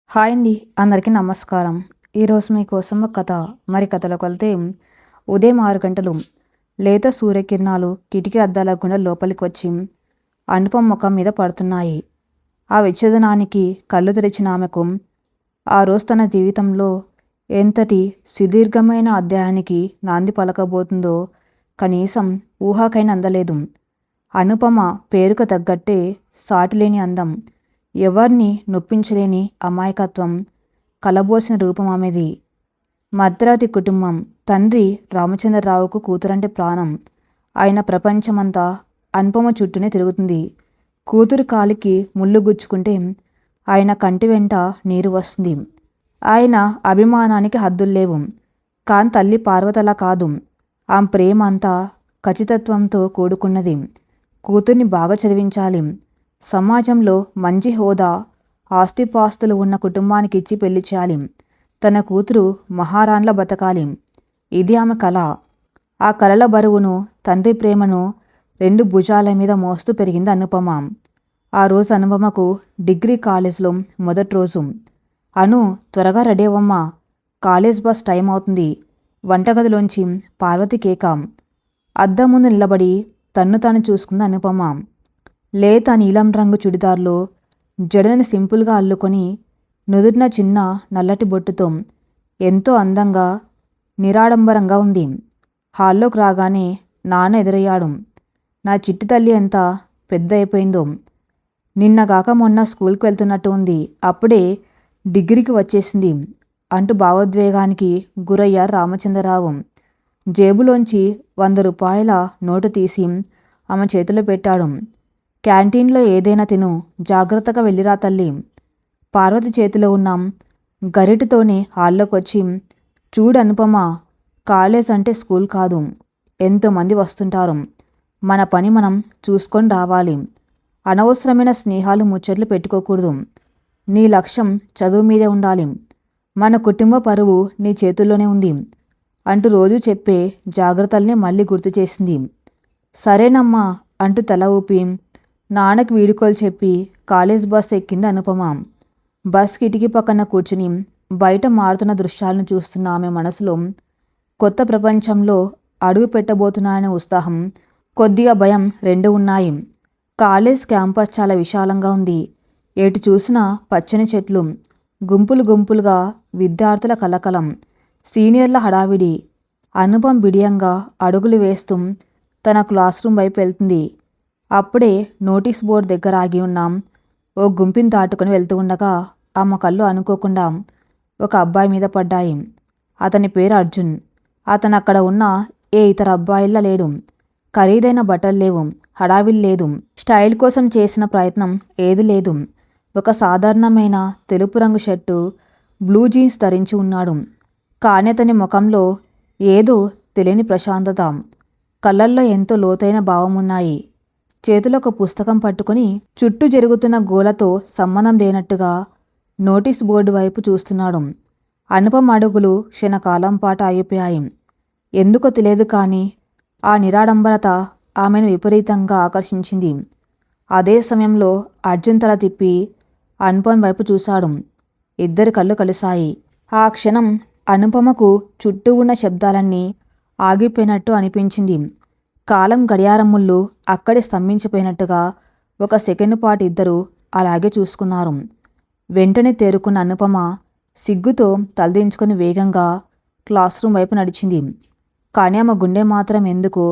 Hi అండి, అందరికీ నమస్కారం. ఈరోజు మీకోసం ఒక కథ. కథలోకి వెళ్తే, ఉదయం 6 గంటలు లేత సూర్యకిరణాలు కిటికీ అద్దాల గుండా లోపలికి వచ్చి అనుపమ ముఖం మీద పడుతున్నాయి. ఆ వెచ్చదనానికి కళ్ళు తెరిచిన ఆమెకు ఆ రోజు తన జీవితంలో ఎంతటి సుదీర్ఘమైన అధ్యాయానికి నాంది పలకబోతుందో కనీసం ఊహకైనా అందలేదు. అనుపమ పేరుకు తగ్గట్టే సాటిలేని అందం, ఎవరిని నొప్పించలేని అమాయకత్వం కలబోసిన రూపం ఆమెది. మద్రాతి కుటుంబం. తండ్రి రామచంద్రరావుకు కూతురంటే ప్రాణం. ఆయన ప్రపంచమంతా అనుపమ చుట్టూనే తిరుగుతుంది. కూతురు కాలికి ముళ్ళు గుచ్చుకుంటే ఆయన కంటి వెంట నీరు వస్తుంది. ఆయన అభిమానానికి హద్దుల్లేవు. కాని తల్లి పార్వతలా కాదు. ఆమె ప్రేమ అంతా ఖచ్చితత్వంతో కూడుకున్నది. కూతుర్ని బాగా చదివించాలి, సమాజంలో మంచి హోదా ఆస్తిపాస్తులు ఉన్న కుటుంబానికి ఇచ్చి పెళ్లి చేయాలి, తన కూతురు మహారాణిలా బతకాలి. ఇది ఆమె కళ. ఆ కలల బరువును, తండ్రి ప్రేమను 2 భుజాల మీద మోస్తూ పెరిగింది అనుపమ. ఆ రోజు అనుపమకు డిగ్రీ కాలేజ్లో మొదటి రోజు. అను, త్వరగా రెడీ అవ్వమ్మా, కాలేజ్ బస్ టైం అవుతుంది. వంటగదిలోంచి పార్వతి కేక. అద్దం ముందు నిలబడి తన్ను తాను చూసుకుంది అనుపమ. లేత నీలం రంగు చుడిదార్లో జడను సింపుల్గా అల్లుకొని నుదుటిన చిన్న నల్లటి బొట్టుతో ఎంతో అందంగా నిరాడంబరంగా ఉంది. హాల్లోకి రాగానే నాన్న ఎదురయ్యాడు. నా చిట్టి తల్లి ఎంత పెద్ద అయిపోయిందో, నిన్నగాక మొన్న స్కూల్కి వెళ్తున్నట్టు ఉంది, అప్పుడే డిగ్రీకి వచ్చేసింది అంటూ భావోద్వేగానికి గురయ్యారు రామచంద్రరావు. జేబులోంచి 100 రూపాయల నోటు తీసి ఆమె చేతిలో పెట్టాడు. క్యాంటీన్లో ఏదైనా తిను, జాగ్రత్తగా వెళ్ళిరా తల్లి. పార్వతి చేతిలో ఉన్న గరిటతోనే హాల్లోకి వచ్చి, చూడు అనుపమ, కాలేజ్ అంటే స్కూల్ కాదు, ఎంతోమంది వస్తుంటారు, మన పని మనం చూసుకొని రావాలి, అనవసరమైన స్నేహాలు ముచ్చట్లు పెట్టుకోకూడదు, నీ లక్ష్యం చదువు మీదే ఉండాలి, మన కుటుంబ పరువు నీ చేతుల్లోనే ఉంది అంటూ రోజు చెప్పే జాగ్రత్తల్ని మళ్ళీ గుర్తు చేసింది. సరేనమ్మా అంటూ తల ఊపి నాన్నకి వీడుకోలు చెప్పి కాలేజ్ బస్ ఎక్కింది అనుపమ. బస్ కిటికీ పక్కన కూర్చుని బయట మారుతున్న దృశ్యాలను చూస్తున్న ఆమె మనసులో కొత్త ప్రపంచంలో అడుగు పెట్టబోతున్నాయనే ఉత్సాహం, కొద్దిగా భయం రెండు ఉన్నాయి. కాలేజ్ క్యాంపస్ చాలా విశాలంగా ఉంది. ఎటు చూసినా పచ్చని చెట్లు, గుంపులు గుంపులుగా విద్యార్థుల కలకలం, సీనియర్ల హడావిడి. అనుపమ బిడియంగా అడుగులు వేస్తూ తన క్లాస్ రూమ్ వైపు వెళ్తుంది. అప్పుడే నోటీస్ బోర్డు దగ్గర ఆగి ఉన్నాం ఓ గుంపిని దాటుకొని వెళ్తూ ఉండగా ఆమె కళ్ళు అనుకోకుండా ఒక అబ్బాయి మీద పడ్డాయి. అతని పేరు అర్జున్. అతను అక్కడ ఉన్న ఏ ఇతర అబ్బాయిల్లా లేడు. ఖరీదైన బట్టలు లేవు, హడావిడి లేదు, స్టైల్ కోసం చేసిన ప్రయత్నం ఏది లేదు. ఒక సాధారణమైన తెలుపు రంగు షర్టు, బ్లూ జీన్స్ ధరించి ఉన్నాడు. కానీ అతని ముఖంలో ఏదో తెలియని ప్రశాంతత, కళ్ళల్లో ఎంతో లోతైన భావమున్నాయి. చేతిలో ఒక పుస్తకం పట్టుకుని చుట్టూ జరుగుతున్న గోలతో సంబంధం లేనట్టుగా నోటీస్ బోర్డు వైపు చూస్తున్నాడు. అనుపమ అడుగులు క్షణకాలం పాటు ఆగిపోయాయి. ఎందుకో తెలియదు కానీ ఆ నిరాడంబరత ఆమెను విపరీతంగా ఆకర్షించింది. అదే సమయంలో అర్జున్ తల తిప్పి అనుపమ వైపు చూశాడు. ఇద్దరి కళ్ళు కలిశాయి. ఆ క్షణం అనుపమకు చుట్టూ ఉన్న శబ్దాలన్నీ ఆగిపోయినట్టు అనిపించింది. కాలం గడియారం ముళ్ళు అక్కడే స్తంభించిపోయినట్టుగా ఒక సెకండ్ పాటు ఇద్దరు అలాగే చూసుకున్నారు. వెంటనే తేరుకున్న అనుపమ సిగ్గుతో తలదించుకొని వేగంగా క్లాస్ రూమ్ వైపు నడిచింది. కానీ ఆమె గుండె మాత్రం ఎందుకో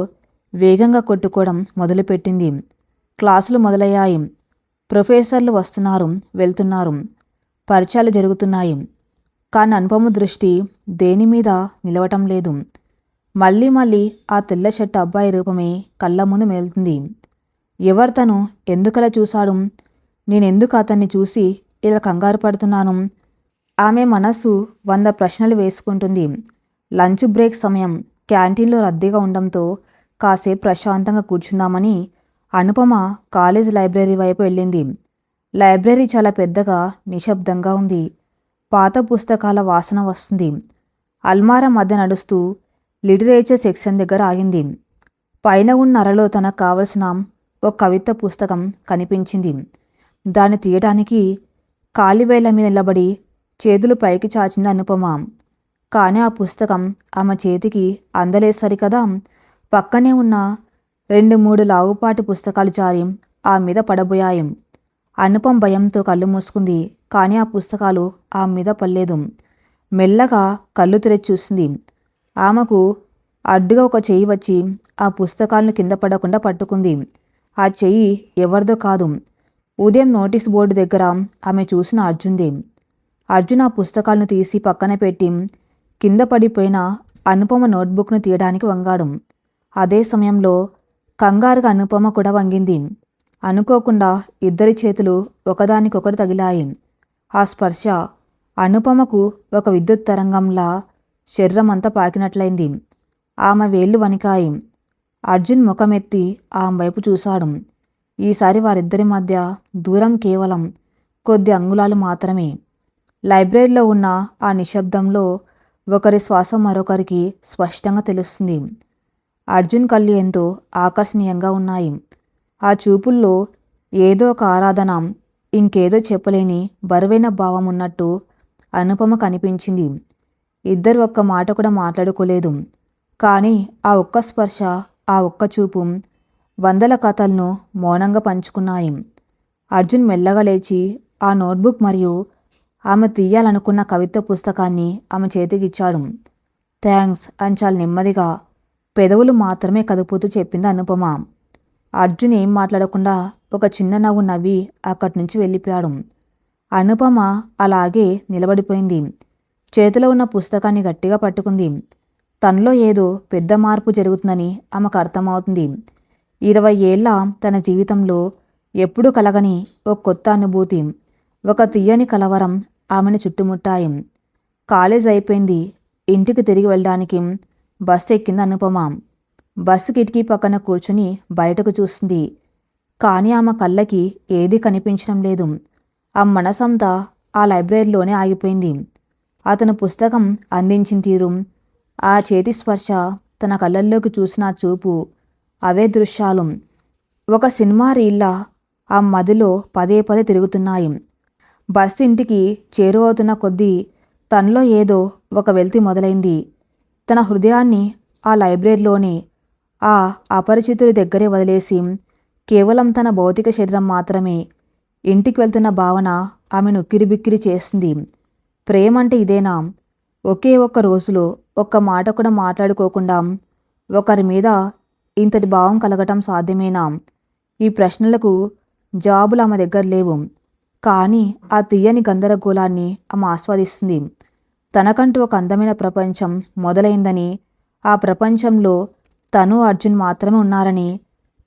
వేగంగా కొట్టుకోవడం మొదలుపెట్టింది. క్లాసులు మొదలయ్యాయి. ప్రొఫెసర్లు వస్తున్నారు, వెళ్తున్నారు, పరిచయాలు జరుగుతున్నాయి. కానీ అనుపమ దృష్టి దేని మీద నిలవటం లేదు. మళ్ళీ మళ్ళీ ఆ తెల్ల షర్టు అబ్బాయి రూపమే కళ్ళ ముందు మేలుతుంది. ఎవరు తను? ఎందుకలా చూశాడు? నేనెందుకు అతన్ని చూసి ఇలా కంగారు పడుతున్నాను? ఆమె మనసు 100 ప్రశ్నలు వేసుకుంటుంది. లంచ్ బ్రేక్ సమయం. క్యాంటీన్లో రద్దీగా ఉండడంతో కాసేపు ప్రశాంతంగా కూర్చుందామని అనుపమ కాలేజ్ లైబ్రరీ వైపు వెళ్ళింది. లైబ్రరీ చాలా పెద్దగా, నిశ్శబ్దంగా ఉంది. పాత పుస్తకాల వాసన వస్తుంది. అల్మారా మధ్య నడుస్తూ లిటరేచర్ సెక్షన్ దగ్గర ఆగింది. పైన ఉన్న అరలో తనకు కావలసిన ఒక కవిత పుస్తకం కనిపించింది. దాన్ని తీయడానికి కాలివేళ్ల మీద నిలబడి చేతులు పైకి చాచింది అనుపమ. కానీ ఆ పుస్తకం ఆమె చేతికి అందలేదు కదా. పక్కనే ఉన్న 2-3 లావుపాటి పుస్తకాలు జారి ఆమె మీద పడబోయాయి. అనుపమ భయంతో కళ్ళు మూసుకుంది. కానీ ఆ పుస్తకాలు ఆమె మీద పడలేదు. మెల్లగా కళ్ళు తెరిచి చూసింది. ఆమెకు అడ్డుగా ఒక చెయ్యి వచ్చి ఆ పుస్తకాలను కింద పడకుండా పట్టుకుంది. ఆ చెయ్యి ఎవరిదో కాదు, ఉదయం నోటీస్ బోర్డు దగ్గర ఆమె చూసిన అర్జున్దే. అర్జున్ ఆ పుస్తకాలను తీసి పక్కన పెట్టి కింద పడిపోయిన అనుపమ నోట్బుక్ను తీయడానికి వంగాడు. అదే సమయంలో కంగారుగా అనుపమ కూడా వంగింది. అనుకోకుండా ఇద్దరి చేతులు ఒకదానికొకటి తగిలాయి. ఆ స్పర్శ అనుపమకు ఒక విద్యుత్ తరంగంలా శరీరం అంతా పాకినట్లయింది. ఆమె వేళ్లు వణికాయి. అర్జున్ ముఖమెత్తి ఆమె వైపు చూశాడు. ఈసారి వారిద్దరి మధ్య దూరం కేవలం కొద్ది అంగుళాలు మాత్రమే. లైబ్రరీలో ఉన్న ఆ నిశ్శబ్దంలో ఒకరి శ్వాస మరొకరికి స్పష్టంగా తెలుస్తుంది. అర్జున్ కళ్ళు ఎంతో ఆకర్షణీయంగా ఉన్నాయి. ఆ చూపుల్లో ఏదో ఒక ఆరాధన, ఇంకేదో చెప్పలేని బరువైన భావం ఉన్నట్టు అనుపమ కనిపించింది. ఇద్దరు ఒక్క మాట కూడా మాట్లాడుకోలేదు. కానీ ఆ ఒక్క స్పర్శ, ఆ ఒక్క చూపు వందల కథలను మౌనంగా పంచుకున్నాయి. అర్జున్ మెల్లగా లేచి ఆ నోట్బుక్ మరియు ఆమె తీయాలనుకున్న కవిత్వ పుస్తకాన్ని ఆమె చేతికిచ్చాడు. థ్యాంక్స్ అని చాలా నెమ్మదిగా, పెదవులు మాత్రమే కదుపుతూ చెప్పింది అనుపమ. అర్జున్ ఏం మాట్లాడకుండా ఒక చిన్న నవ్వు నవ్వి అక్కడి నుంచి వెళ్ళిపోయాడు. అనుపమ అలాగే నిలబడిపోయింది. చేతిలో ఉన్న పుస్తకాన్ని గట్టిగా పట్టుకుంది. తనలో ఏదో పెద్ద మార్పు జరుగుతుందని ఆమెకు అర్థమవుతుంది. 20 ఏళ్ల తన జీవితంలో ఎప్పుడూ కలగని ఒక కొత్త అనుభూతి, ఒక తీయని కలవరం ఆమెను చుట్టుముట్టాయి. కాలేజ్ అయిపోయింది. ఇంటికి తిరిగి వెళ్ళడానికి బస్సు ఎక్కింది అనుపమ. బస్సు కిటికీ పక్కన కూర్చుని బయటకు చూస్తుంది. కానీ ఆమె కళ్ళకి ఏదీ కనిపించడం లేదు. ఆ మనసంతా ఆ లైబ్రరీలోనే ఆగిపోయింది. అతను పుస్తకం అందించిన తీరు, ఆ చేతి స్పర్శ, తన కళ్ళల్లోకి చూసిన చూపు, అవే దృశ్యాలు ఒక సినిమా రీల్లా ఆ మదిలో పదే పదే తిరుగుతున్నాయి. బస్సు ఇంటికి చేరువవుతున్న కొద్దీ తనలో ఏదో ఒక వెలితి మొదలైంది. తన హృదయాన్ని ఆ లైబ్రరీలోనే ఆ అపరిచితుడి దగ్గరే వదిలేసి కేవలం తన భౌతిక శరీరం మాత్రమే ఇంటికి వెళ్తున్న భావన ఆమెను ఉక్కిరిబిక్కిరి చేస్తుంది. ప్రేమంటే ఇదేనా? ఒకే ఒక్క రోజులో ఒక్క మాట కూడా మాట్లాడుకోకుండా ఒకరి మీద ఇంతటి భావం కలగటం సాధ్యమేనా? ఈ ప్రశ్నలకు జవాబులు ఆమె దగ్గర లేవు. కానీ ఆ తీయని గందరగోళాన్ని ఆమె ఆస్వాదిస్తుంది. తనకంటూ ఒక అందమైన ప్రపంచం మొదలైందని, ఆ ప్రపంచంలో తను అర్జున్ మాత్రమే ఉన్నారని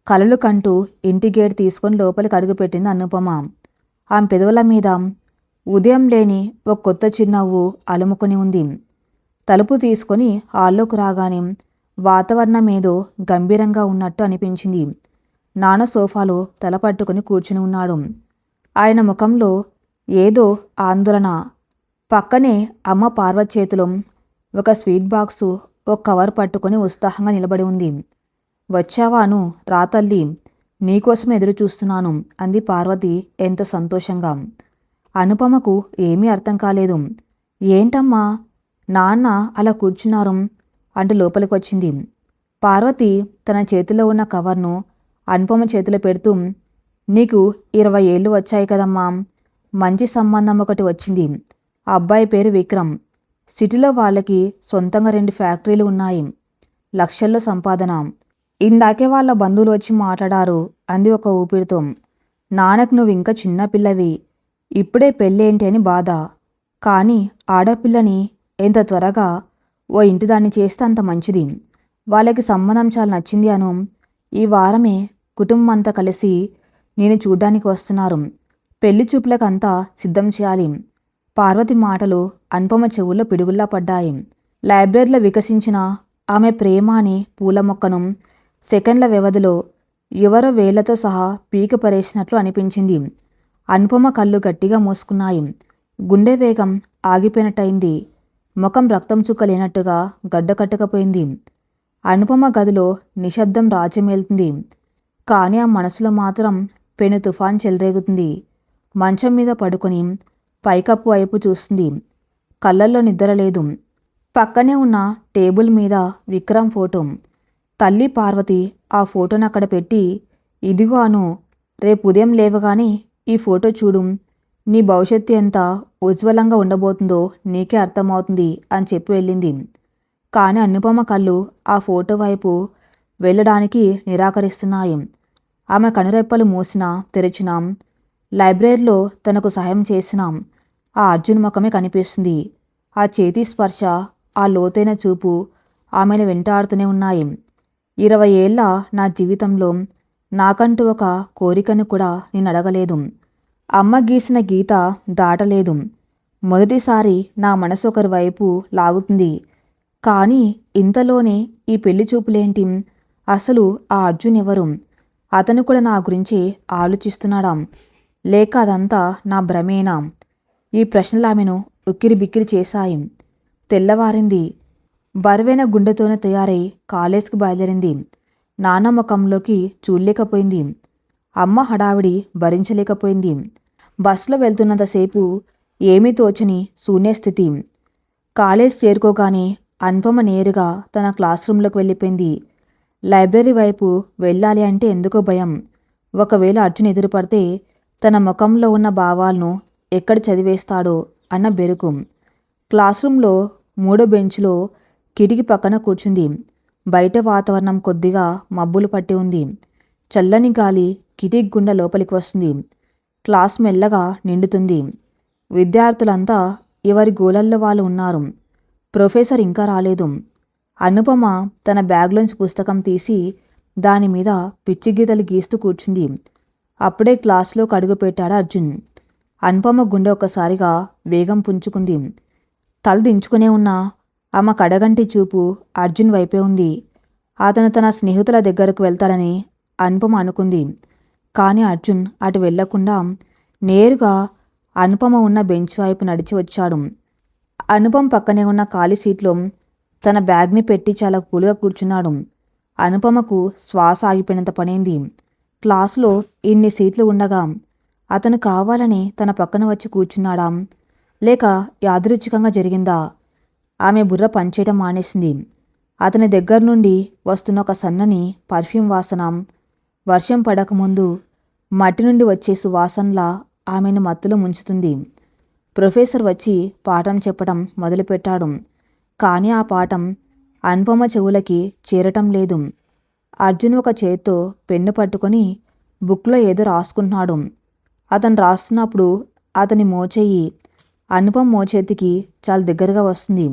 కలలు కంటూ ఇంటి గేట్ తీసుకొని లోపలికి అడుగుపెట్టింది అనుపమ. ఆమె పెదవుల మీద ఉదయం లేని ఒక కొత్త చిరునవ్వు అలుముకొని ఉంది. తలుపు తీసుకొని హాల్లోకి రాగానే వాతావరణం ఏదో గంభీరంగా ఉన్నట్టు అనిపించింది. నాన్న సోఫాలో తల పట్టుకుని కూర్చుని ఉన్నాడు. ఆయన ముఖంలో ఏదో ఆందోళన. పక్కనే అమ్మ పార్వతి చేతిలో ఒక స్వీట్ బాక్సు, ఒక కవర్ పట్టుకుని ఉత్సాహంగా నిలబడి ఉంది. వచ్చావాను, రా తల్లి, నీకోసం ఎదురు చూస్తున్నాను అంది పార్వతి ఎంతో సంతోషంగా. అనుపమకు ఏమీ అర్థం కాలేదు. ఏంటమ్మా, నాన్న అలా కూర్చున్నారు అంటూ లోపలికి వచ్చింది. పార్వతి తన చేతిలో ఉన్న కవర్ను అనుపమ చేతిలో పెడుతూ, నీకు 20 ఏళ్ళు వచ్చాయి కదమ్మా, మంచి సంబంధం ఒకటి వచ్చింది. ఆ అబ్బాయి పేరు విక్రమ్. సిటీలో వాళ్ళకి సొంతంగా 2 ఫ్యాక్టరీలు ఉన్నాయి. లక్షల్లో సంపాదన. ఇందాకే వాళ్ళ బంధువులు వచ్చి మాట్లాడారు అంది ఒక ఊపిరితో. నాన్నకు నువ్వు ఇంకా చిన్నపిల్లవి, ఇప్పుడే పెళ్ళేంటి అని బాధ. కానీ ఆడపిల్లని ఎంత త్వరగా ఓ ఇంటిదాన్ని చేస్తే అంత మంచిది. వాళ్ళకి సంబంధం చాలా నచ్చింది అను. ఈ వారమే కుటుంబం అంతా కలిసి నేను చూడ్డానికి వస్తున్నారు. పెళ్లి చూపులకంతా సిద్ధం చేయాలి. పార్వతి మాటలు అనుపమ చెవుల్లో పిడుగుల్లా పడ్డాయి. లైబ్రరీలో వికసించిన ఆమె ప్రేమ అనే పూల మొక్కను సెకండ్ల వ్యవధిలో ఎవరో వేళ్లతో సహా పీక పరేసినట్లు అనిపించింది. అనుపమ కళ్ళు గట్టిగా మూసుకున్నాయి. గుండె వేగం ఆగిపోయినట్టయింది. ముఖం రక్తం చుక్క లేనట్టుగా గడ్డకట్టకపోయింది. అనుపమ గదిలో నిశ్శబ్దం రాజ్యమేలుతుంది. కానీ ఆ మనసులో మాత్రం పెను తుఫాన్ చెలరేగుతుంది. మంచం మీద పడుకొని పైకప్పు వైపు చూస్తుంది. కళ్ళల్లో నిద్ర లేదు. పక్కనే ఉన్న టేబుల్ మీద విక్రమ్ ఫోటో. తల్లి పార్వతి ఆ ఫోటోను అక్కడ పెట్టి, ఇదిగో అను, రేపు ఉదయం లేవగానే ఈ ఫోటో చూడు, నీ భవిష్యత్తు ఎంత ఉజ్వలంగా ఉండబోతుందో నీకే అర్థమవుతుంది అని చెప్పి వెళ్ళింది. కానీ అనుపమ కళ్ళు ఆ ఫోటో వైపు వెళ్ళడానికి నిరాకరిస్తున్నాయి. ఆమె కనురెప్పలు మూసినా తెరిచినా లైబ్రరీలో తనకు సహాయం చేసిన ఆ అర్జున్ ముఖమే కనిపిస్తుంది. ఆ చేతి స్పర్శ, ఆ లోతైన చూపు ఆమెను వెంటాడుతూనే ఉన్నాయి. 20 ఏళ్ల నా జీవితంలో నాకంటూ ఒక కోరికను కూడా నేను అడగలేదు. అమ్మ గీసిన గీత దాటలేదు. మొదటిసారి నా మనసు ఒకరి వైపు లాగుతుంది. కానీ ఇంతలోనే ఈ పెళ్లి చూపులేంటి? అసలు ఆ అర్జున్ ఎవరు? అతను కూడా నా గురించి ఆలోచిస్తున్నాడా? లేక అదంతా నా భ్రమేనా? ఈ ప్రశ్నలు ఆమెను ఉక్కిరి బిక్కిరి చేశాయి. తెల్లవారింది. బరువైన గుండెతోనే తయారై కాలేజ్కి బయలుదేరింది. నాన్న ముఖంలోకి చూడలేకపోయింది. అమ్మ హడావిడి భరించలేకపోయింది. బస్సులో వెళ్తున్నంతసేపు ఏమీ తోచని శూన్యస్థితి. కాలేజ్ చేరుకోగానే అనుపమ నేరుగా తన క్లాస్ రూమ్లోకి వెళ్ళిపోయింది. లైబ్రరీ వైపు వెళ్ళాలి అంటే ఎందుకో భయం. ఒకవేళ అర్జున్ ఎదురుపడితే తన ముఖంలో ఉన్న భావాలను ఎక్కడ చదివేస్తాడో అన్న బెరుకు. క్లాస్ రూమ్లో 3వ బెంచ్లో కిటికీ పక్కన కూర్చుంది. బయట వాతావరణం కొద్దిగా మబ్బులు పట్టి ఉంది. చల్లని గాలి కిటికీ గుండా లోపలికి వస్తుంది. క్లాస్ మెల్లగా నిండుతుంది. విద్యార్థులంతా ఎవరి గోలల్లో వాళ్ళు ఉన్నారు. ప్రొఫెసర్ ఇంకా రాలేదు. అనుపమ తన బ్యాగ్లోంచి పుస్తకం తీసి దాని మీద పిచ్చి గీతలు గీస్తూ కూర్చుంది. అప్పుడే క్లాస్లోకి అడుగుపెట్టాడు అర్జున్. అనుపమ గుండె ఒక్కసారిగా వేగం పుంజుకుంది. తల దించుకునే ఉన్న ఆమె కడగంటి చూపు అర్జున్ వైపే ఉంది. అతను తన స్నేహితుల దగ్గరకు వెళ్తాడని అనుపమ అనుకుంది. కానీ అర్జున్ అటు వెళ్లకుండా నేరుగా అనుపమ ఉన్న బెంచ్ వైపు నడిచి వచ్చాడు. అనుపమ పక్కనే ఉన్న ఖాళీ సీట్లో తన బ్యాగ్ని పెట్టి చాలా కూలుగా కూర్చున్నాడు. అనుపమకు శ్వాస ఆగిపోయినంత పనైంది. క్లాసులో ఇన్ని సీట్లు ఉండగా అతను కావాలని తన పక్కన వచ్చి కూర్చున్నాడా, లేక యాదృచ్ఛికంగా జరిగిందా? ఆమె బుర్ర పనిచేయటం మానేసింది. అతని దగ్గర నుండి వస్తున్న ఒక సన్నని పర్ఫ్యూమ్ వాసన వర్షం పడకముందు మట్టి నుండి వచ్చే సువాసనలా ఆమెను మత్తులో ముంచుతుంది. ప్రొఫెసర్ వచ్చి పాఠం చెప్పడం మొదలుపెట్టాడు. కానీ ఆ పాఠం అనుపమ చెవులకి చేరటం లేదు. అర్జున్ ఒక చేత్తో పెన్ను పట్టుకొని బుక్లో ఏదో రాసుకుంటున్నాడు. అతను రాస్తున్నప్పుడు అతని మోచేయి అనుపమ మోచేతికి చాలా దగ్గరగా వస్తుంది.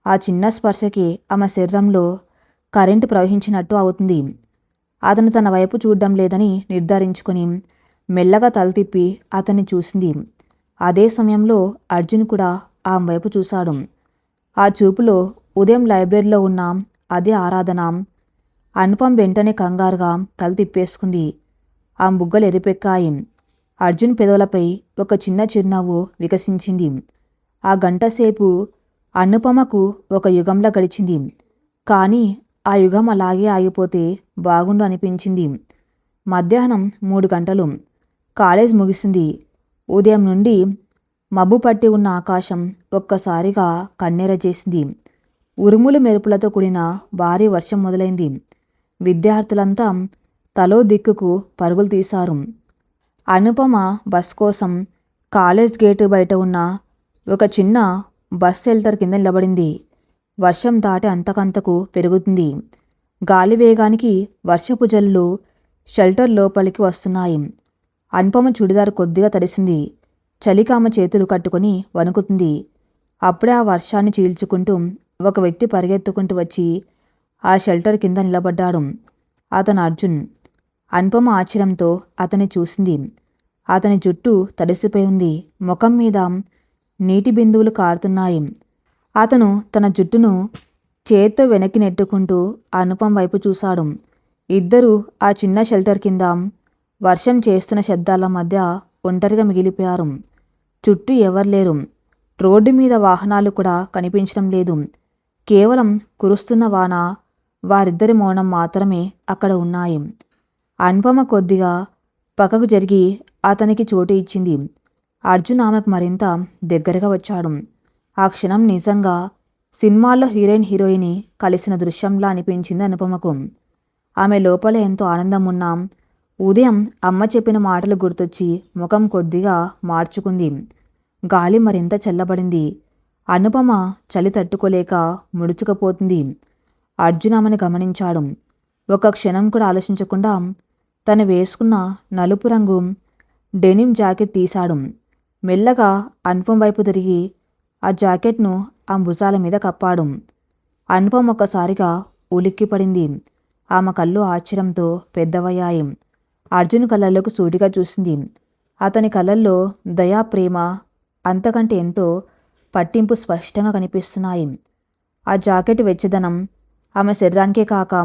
ఆ చిన్న స్పర్శకి ఆమె శరీరంలో కరెంటు ప్రవహించినట్టు అవుతుంది. అతను తన వైపు చూడడం లేదని నిర్ధారించుకొని మెల్లగా తల తిప్పి అతన్ని చూసింది. అదే సమయంలో అర్జున్ కూడా ఆమె వైపు చూశాడు. ఆ చూపులో ఉదయం లైబ్రరీలో ఉన్న అదే ఆరాధన. అనుపమ వెంటనే కంగారుగా తల తిప్పేసుకుంది. ఆ బుగ్గలు ఎరిపెక్కాయి. అర్జున్ పెదవులపై ఒక చిన్న చిరునవ్వు వికసించింది. ఆ గంటసేపు అనుపమకు ఒక యుగంలా గడిచింది. కానీ ఆ యుగం అలాగే ఆగిపోతే బాగుండు అనిపించింది. మధ్యాహ్నం 3 గంటలు. కాలేజ్ ముగిసింది. ఉదయం నుండి మబ్బు పట్టి ఉన్న ఆకాశం ఒక్కసారిగా కన్నెర చేసింది. ఉరుములు మెరుపులతో కూడిన భారీ వర్షం మొదలైంది. విద్యార్థులంతా తలో దిక్కుకు పరుగులు తీశారు. అనుపమ బస్ కోసం కాలేజ్ గేటు బయట ఉన్న ఒక చిన్న బస్ షెల్టర్ కింద నిలబడింది. వర్షం దాటి అంతకంతకు పెరుగుతుంది. గాలి వేగానికి వర్షపు జల్లులు షెల్టర్ లోపలికి వస్తున్నాయి. అనుపమ చుడిదారు కొద్దిగా తడిసింది. చలికి ఆమె చేతులు కట్టుకుని వణుకుతుంది. అప్పుడే ఆ వర్షాన్ని చీల్చుకుంటూ ఒక వ్యక్తి పరిగెత్తుకుంటూ వచ్చి ఆ షెల్టర్ కింద నిలబడ్డాడు. అతను అర్జున్. అనుపమ ఆశ్చర్యంతో అతన్ని చూసింది. అతని జుట్టు తడిసిపోయి ఉంది. ముఖం మీద నీటి బిందువులు కారుతున్నాయి. అతను తన జుట్టును చేత్తో వెనక్కి నెట్టుకుంటూ అనుపమ వైపు చూశాడు. ఇద్దరూ ఆ చిన్న షెల్టర్ కింద వర్షం చేస్తున్న శబ్దాల మధ్య ఒంటరిగా మిగిలిపోయారు. చుట్టూ ఎవరు లేరు. రోడ్డు మీద వాహనాలు కూడా కనిపించడం లేదు. కేవలం కురుస్తున్న వాన, వారిద్దరి మౌనం మాత్రమే అక్కడ ఉన్నాయి. అనుపమ కొద్దిగా పక్కకు జరిగి అతనికి చోటు ఇచ్చింది. అర్జున్ ఆమెకు మరింత దగ్గరగా వచ్చాడు. ఆ క్షణం నిజంగా సినిమాల్లో హీరోయిన్ కలిసిన దృశ్యంలా అనిపించింది అనుపమకు. ఆమె లోపల ఎంతో ఆనందం ఉన్నా ఉదయం అమ్మ చెప్పిన మాటలు గుర్తొచ్చి ముఖం కొద్దిగా మార్చుకుంది. గాలి మరింత చల్లబడింది. అనుపమ చలి తట్టుకోలేక ముడుచుకుపోతుంది. అర్జున్ ఆమెను గమనించాడు. ఒక క్షణం కూడా ఆలోచించకుండా తను వేసుకున్న నలుపు రంగు డెనిమ్ జాకెట్ తీశాడు. మెల్లగా అనుపమ వైపు తిరిగి ఆ జాకెట్ను ఆ భుజాల మీద కప్పాడు. అనుపమ ఒక్కసారిగా ఉలిక్కిపడింది. ఆమె కళ్ళు ఆశ్చర్యంతో పెద్దవయ్యాయి. అర్జున్ కళ్ళల్లోకి సూటిగా చూసింది. అతని కళ్ళల్లో దయా, ప్రేమ అంతకంటే ఎంతో పట్టింపు స్పష్టంగా కనిపిస్తున్నాయి. ఆ జాకెట్ వెచ్చదనం ఆమె శరీరానికే కాక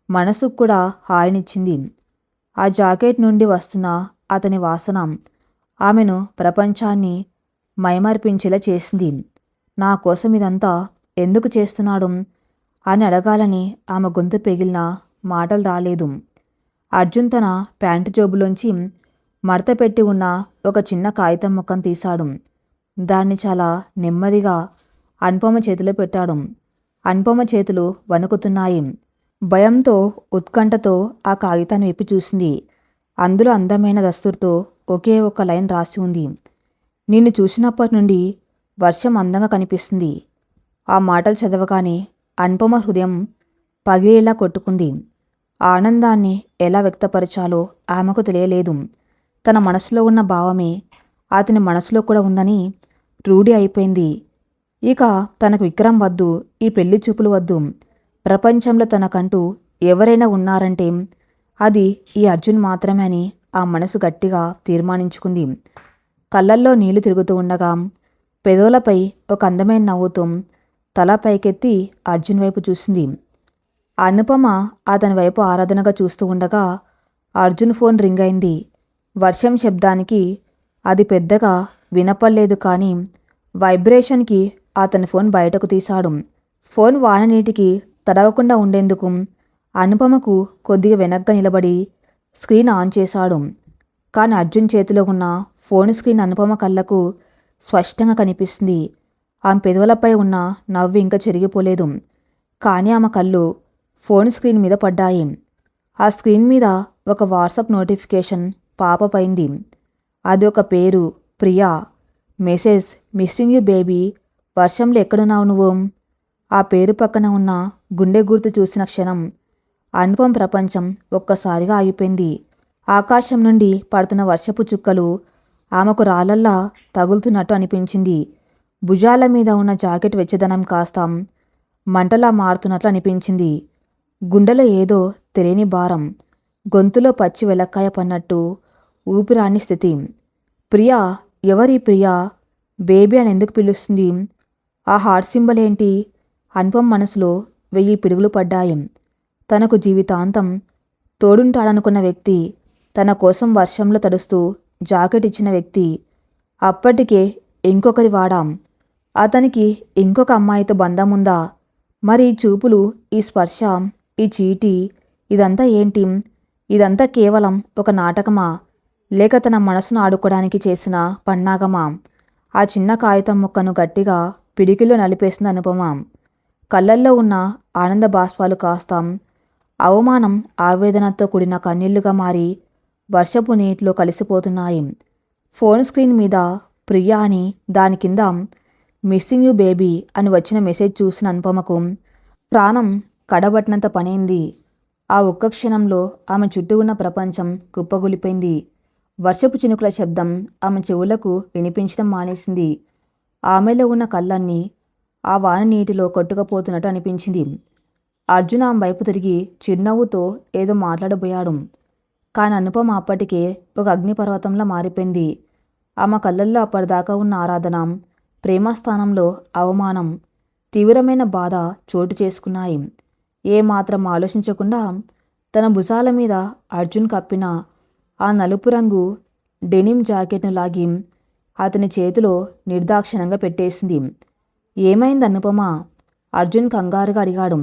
మనసుకు కూడా హాయినిచ్చింది. ఆ జాకెట్ నుండి వస్తున్న అతని వాసన ఆమెను ప్రపంచాన్ని మైమర్పించేలా చేసింది. నా కోసం ఇదంతా ఎందుకు చేస్తున్నాడు అని అడగాలని ఆమె గొంతు పెగిలిన మాటలు రాలేదు. అర్జున్ తన ప్యాంటు జోబులోంచి మడత పెట్టి ఉన్న ఒక చిన్న కాగితం ముక్కను తీశాడు. దాన్ని చాలా నెమ్మదిగా అనుపమ చేతిలో పెట్టాడు. అనుపమ చేతులు వణుకుతున్నాయి. భయంతో, ఉత్కంఠతో ఆ కాగితాన్ని విప్పి చూసింది. అందులో అందమైన దస్తూర్తో ఒకే ఒక లైన్ రాసి ఉంది. నిన్ను చూసినప్పటి నుండి వర్షం అందంగా కనిపిస్తుంది. ఆ మాటలు చదవగానే అనుపమ హృదయం పగిలేలా కొట్టుకుంది. ఆ ఆనందాన్ని ఎలా వ్యక్తపరచాలో ఆమెకు తెలియలేదు. తన మనసులో ఉన్న భావమే అతని మనసులో కూడా ఉందని రూఢి అయిపోయింది. ఇక తనకు విక్రమ్ వద్దు, ఈ పెళ్లి చూపులు వద్దు. ప్రపంచంలో తనకంటూ ఎవరైనా ఉన్నారంటే అది ఈ అర్జున్ మాత్రమే అని ఆ మనసు గట్టిగా తీర్మానించుకుంది. కళ్ళల్లో నీళ్లు తిరుగుతూ ఉండగా పెదవులపై ఒక అందమైన నవ్వుతో తల పైకెత్తి అర్జున్ వైపు చూసింది. అనుపమ అతని వైపు ఆరాధనగా చూస్తూ ఉండగా అర్జున్ ఫోన్ రింగ్ అయింది. వర్షం శబ్దానికి అది పెద్దగా వినపడలేదు, కానీ వైబ్రేషన్కి అతని ఫోన్ బయటకు తీశాడు. ఫోన్ వాన నీటికి తడవకుండా ఉండేందుకు అనుపమకు కొద్దిగా వెనక్గా నిలబడి స్క్రీన్ ఆన్ చేశాడు. కానీ అర్జున్ చేతిలో ఉన్న ఫోన్ స్క్రీన్ అనుపమ కళ్ళకు స్పష్టంగా కనిపిస్తుంది. ఆమె పెదవులపై ఉన్న నవ్వు ఇంకా చెరిగిపోలేదు. కానీ ఆమె కళ్ళు ఫోన్ స్క్రీన్ మీద పడ్డాయి. ఆ స్క్రీన్ మీద ఒక వాట్సాప్ నోటిఫికేషన్ పాపప్ అయింది. అది ఒక పేరు, Priya. Message, missing you baby. వర్షంలో ఎక్కడున్నావు నువ్వు? ఆ పేరు పక్కన ఉన్న గుండె గుర్తు చూసిన క్షణం అనుపమ ప్రపంచం ఒక్కసారిగా ఆగిపోయింది. ఆకాశం నుండి పడుతున్న వర్షపు చుక్కలు ఆమెకు రాళ్ళల్లా తగులుతున్నట్టు అనిపించింది. భుజాల మీద ఉన్న జాకెట్ వెచ్చదనం కాస్త మంటలా మారుతున్నట్లు అనిపించింది. గుండెలో ఏదో తెలియని భారం, గొంతులో పచ్చి వెలక్కాయ పన్నట్టు ఊపిరాని స్థితి. ప్రియా? ఎవరి ప్రియా? బేబీ అని ఎందుకు పిలుస్తుంది? ఆ హార్ట్ సింబల్ ఏంటి? అనుపమ మనసులో 1000 పిడుగులు పడ్డాయి. తనకు జీవితాంతం తోడుంటాడనుకున్న వ్యక్తి, తన కోసం వర్షంలో తడుస్తూ జాకెట్ ఇచ్చిన వ్యక్తి అప్పటికే ఇంకొకరి వాడాం. అతనికి ఇంకొక అమ్మాయితో బంధం ఉందా? మరి ఈ చూపులు, ఈ స్పర్శ, ఈ చీటీ, ఇదంతా ఏంటి? ఇదంతా కేవలం ఒక నాటకమా? లేక తన మనసును ఆడుకోవడానికి చేసిన పన్నాగమా? ఆ చిన్న కాగితం ముక్కను గట్టిగా పిడికిలో నలిపేసింది అనుపమ. కళ్ళల్లో ఉన్న ఆనంద బాష్పాలు కాస్త అవమానం, ఆవేదనతో కూడిన కన్నీళ్లుగా మారి వర్షపు నీటిలో కలిసిపోతున్నాయి. ఫోన్ స్క్రీన్ మీద ప్రియా అని, దాని కింద మిస్సింగ్ యూ బేబీ అని వచ్చిన మెసేజ్ చూసిన అనుపమకు ప్రాణం కడబట్టినంత పనైంది. ఆ ఒక్క క్షణంలో ఆమె చుట్టూ ఉన్న ప్రపంచం కుప్పగొలిపోయింది. వర్షపు చినుకుల శబ్దం ఆమె చెవులకు వినిపించడం మానేసింది. ఆమెలో ఉన్న కళ్ళన్నీ ఆ వాన నీటిలో కొట్టుకుపోతున్నట్టు అనిపించింది. అర్జున్ ఆమె వైపు తిరిగి చిరునవ్వుతో ఏదో మాట్లాడబోయాడు. కానీ అనుపమ అప్పటికే ఒక అగ్నిపర్వతంలా మారిపోయింది. ఆమె కళ్ళల్లో అప్పటిదాకా ఉన్న ఆరాధన, ప్రేమ స్థానంలో అవమానం, తీవ్రమైన బాధ చోటు చేసుకున్నాయి. ఏమాత్రం ఆలోచించకుండా తన భుజాల మీద అర్జున్ కప్పిన ఆ నలుపు రంగు డెనిమ్ జాకెట్ను లాగి అతని చేతిలో నిర్దాక్షిణ్యంగా పెట్టేసింది. ఏమైంది అనుపమ? అర్జున్ కంగారుగా అడిగాడు.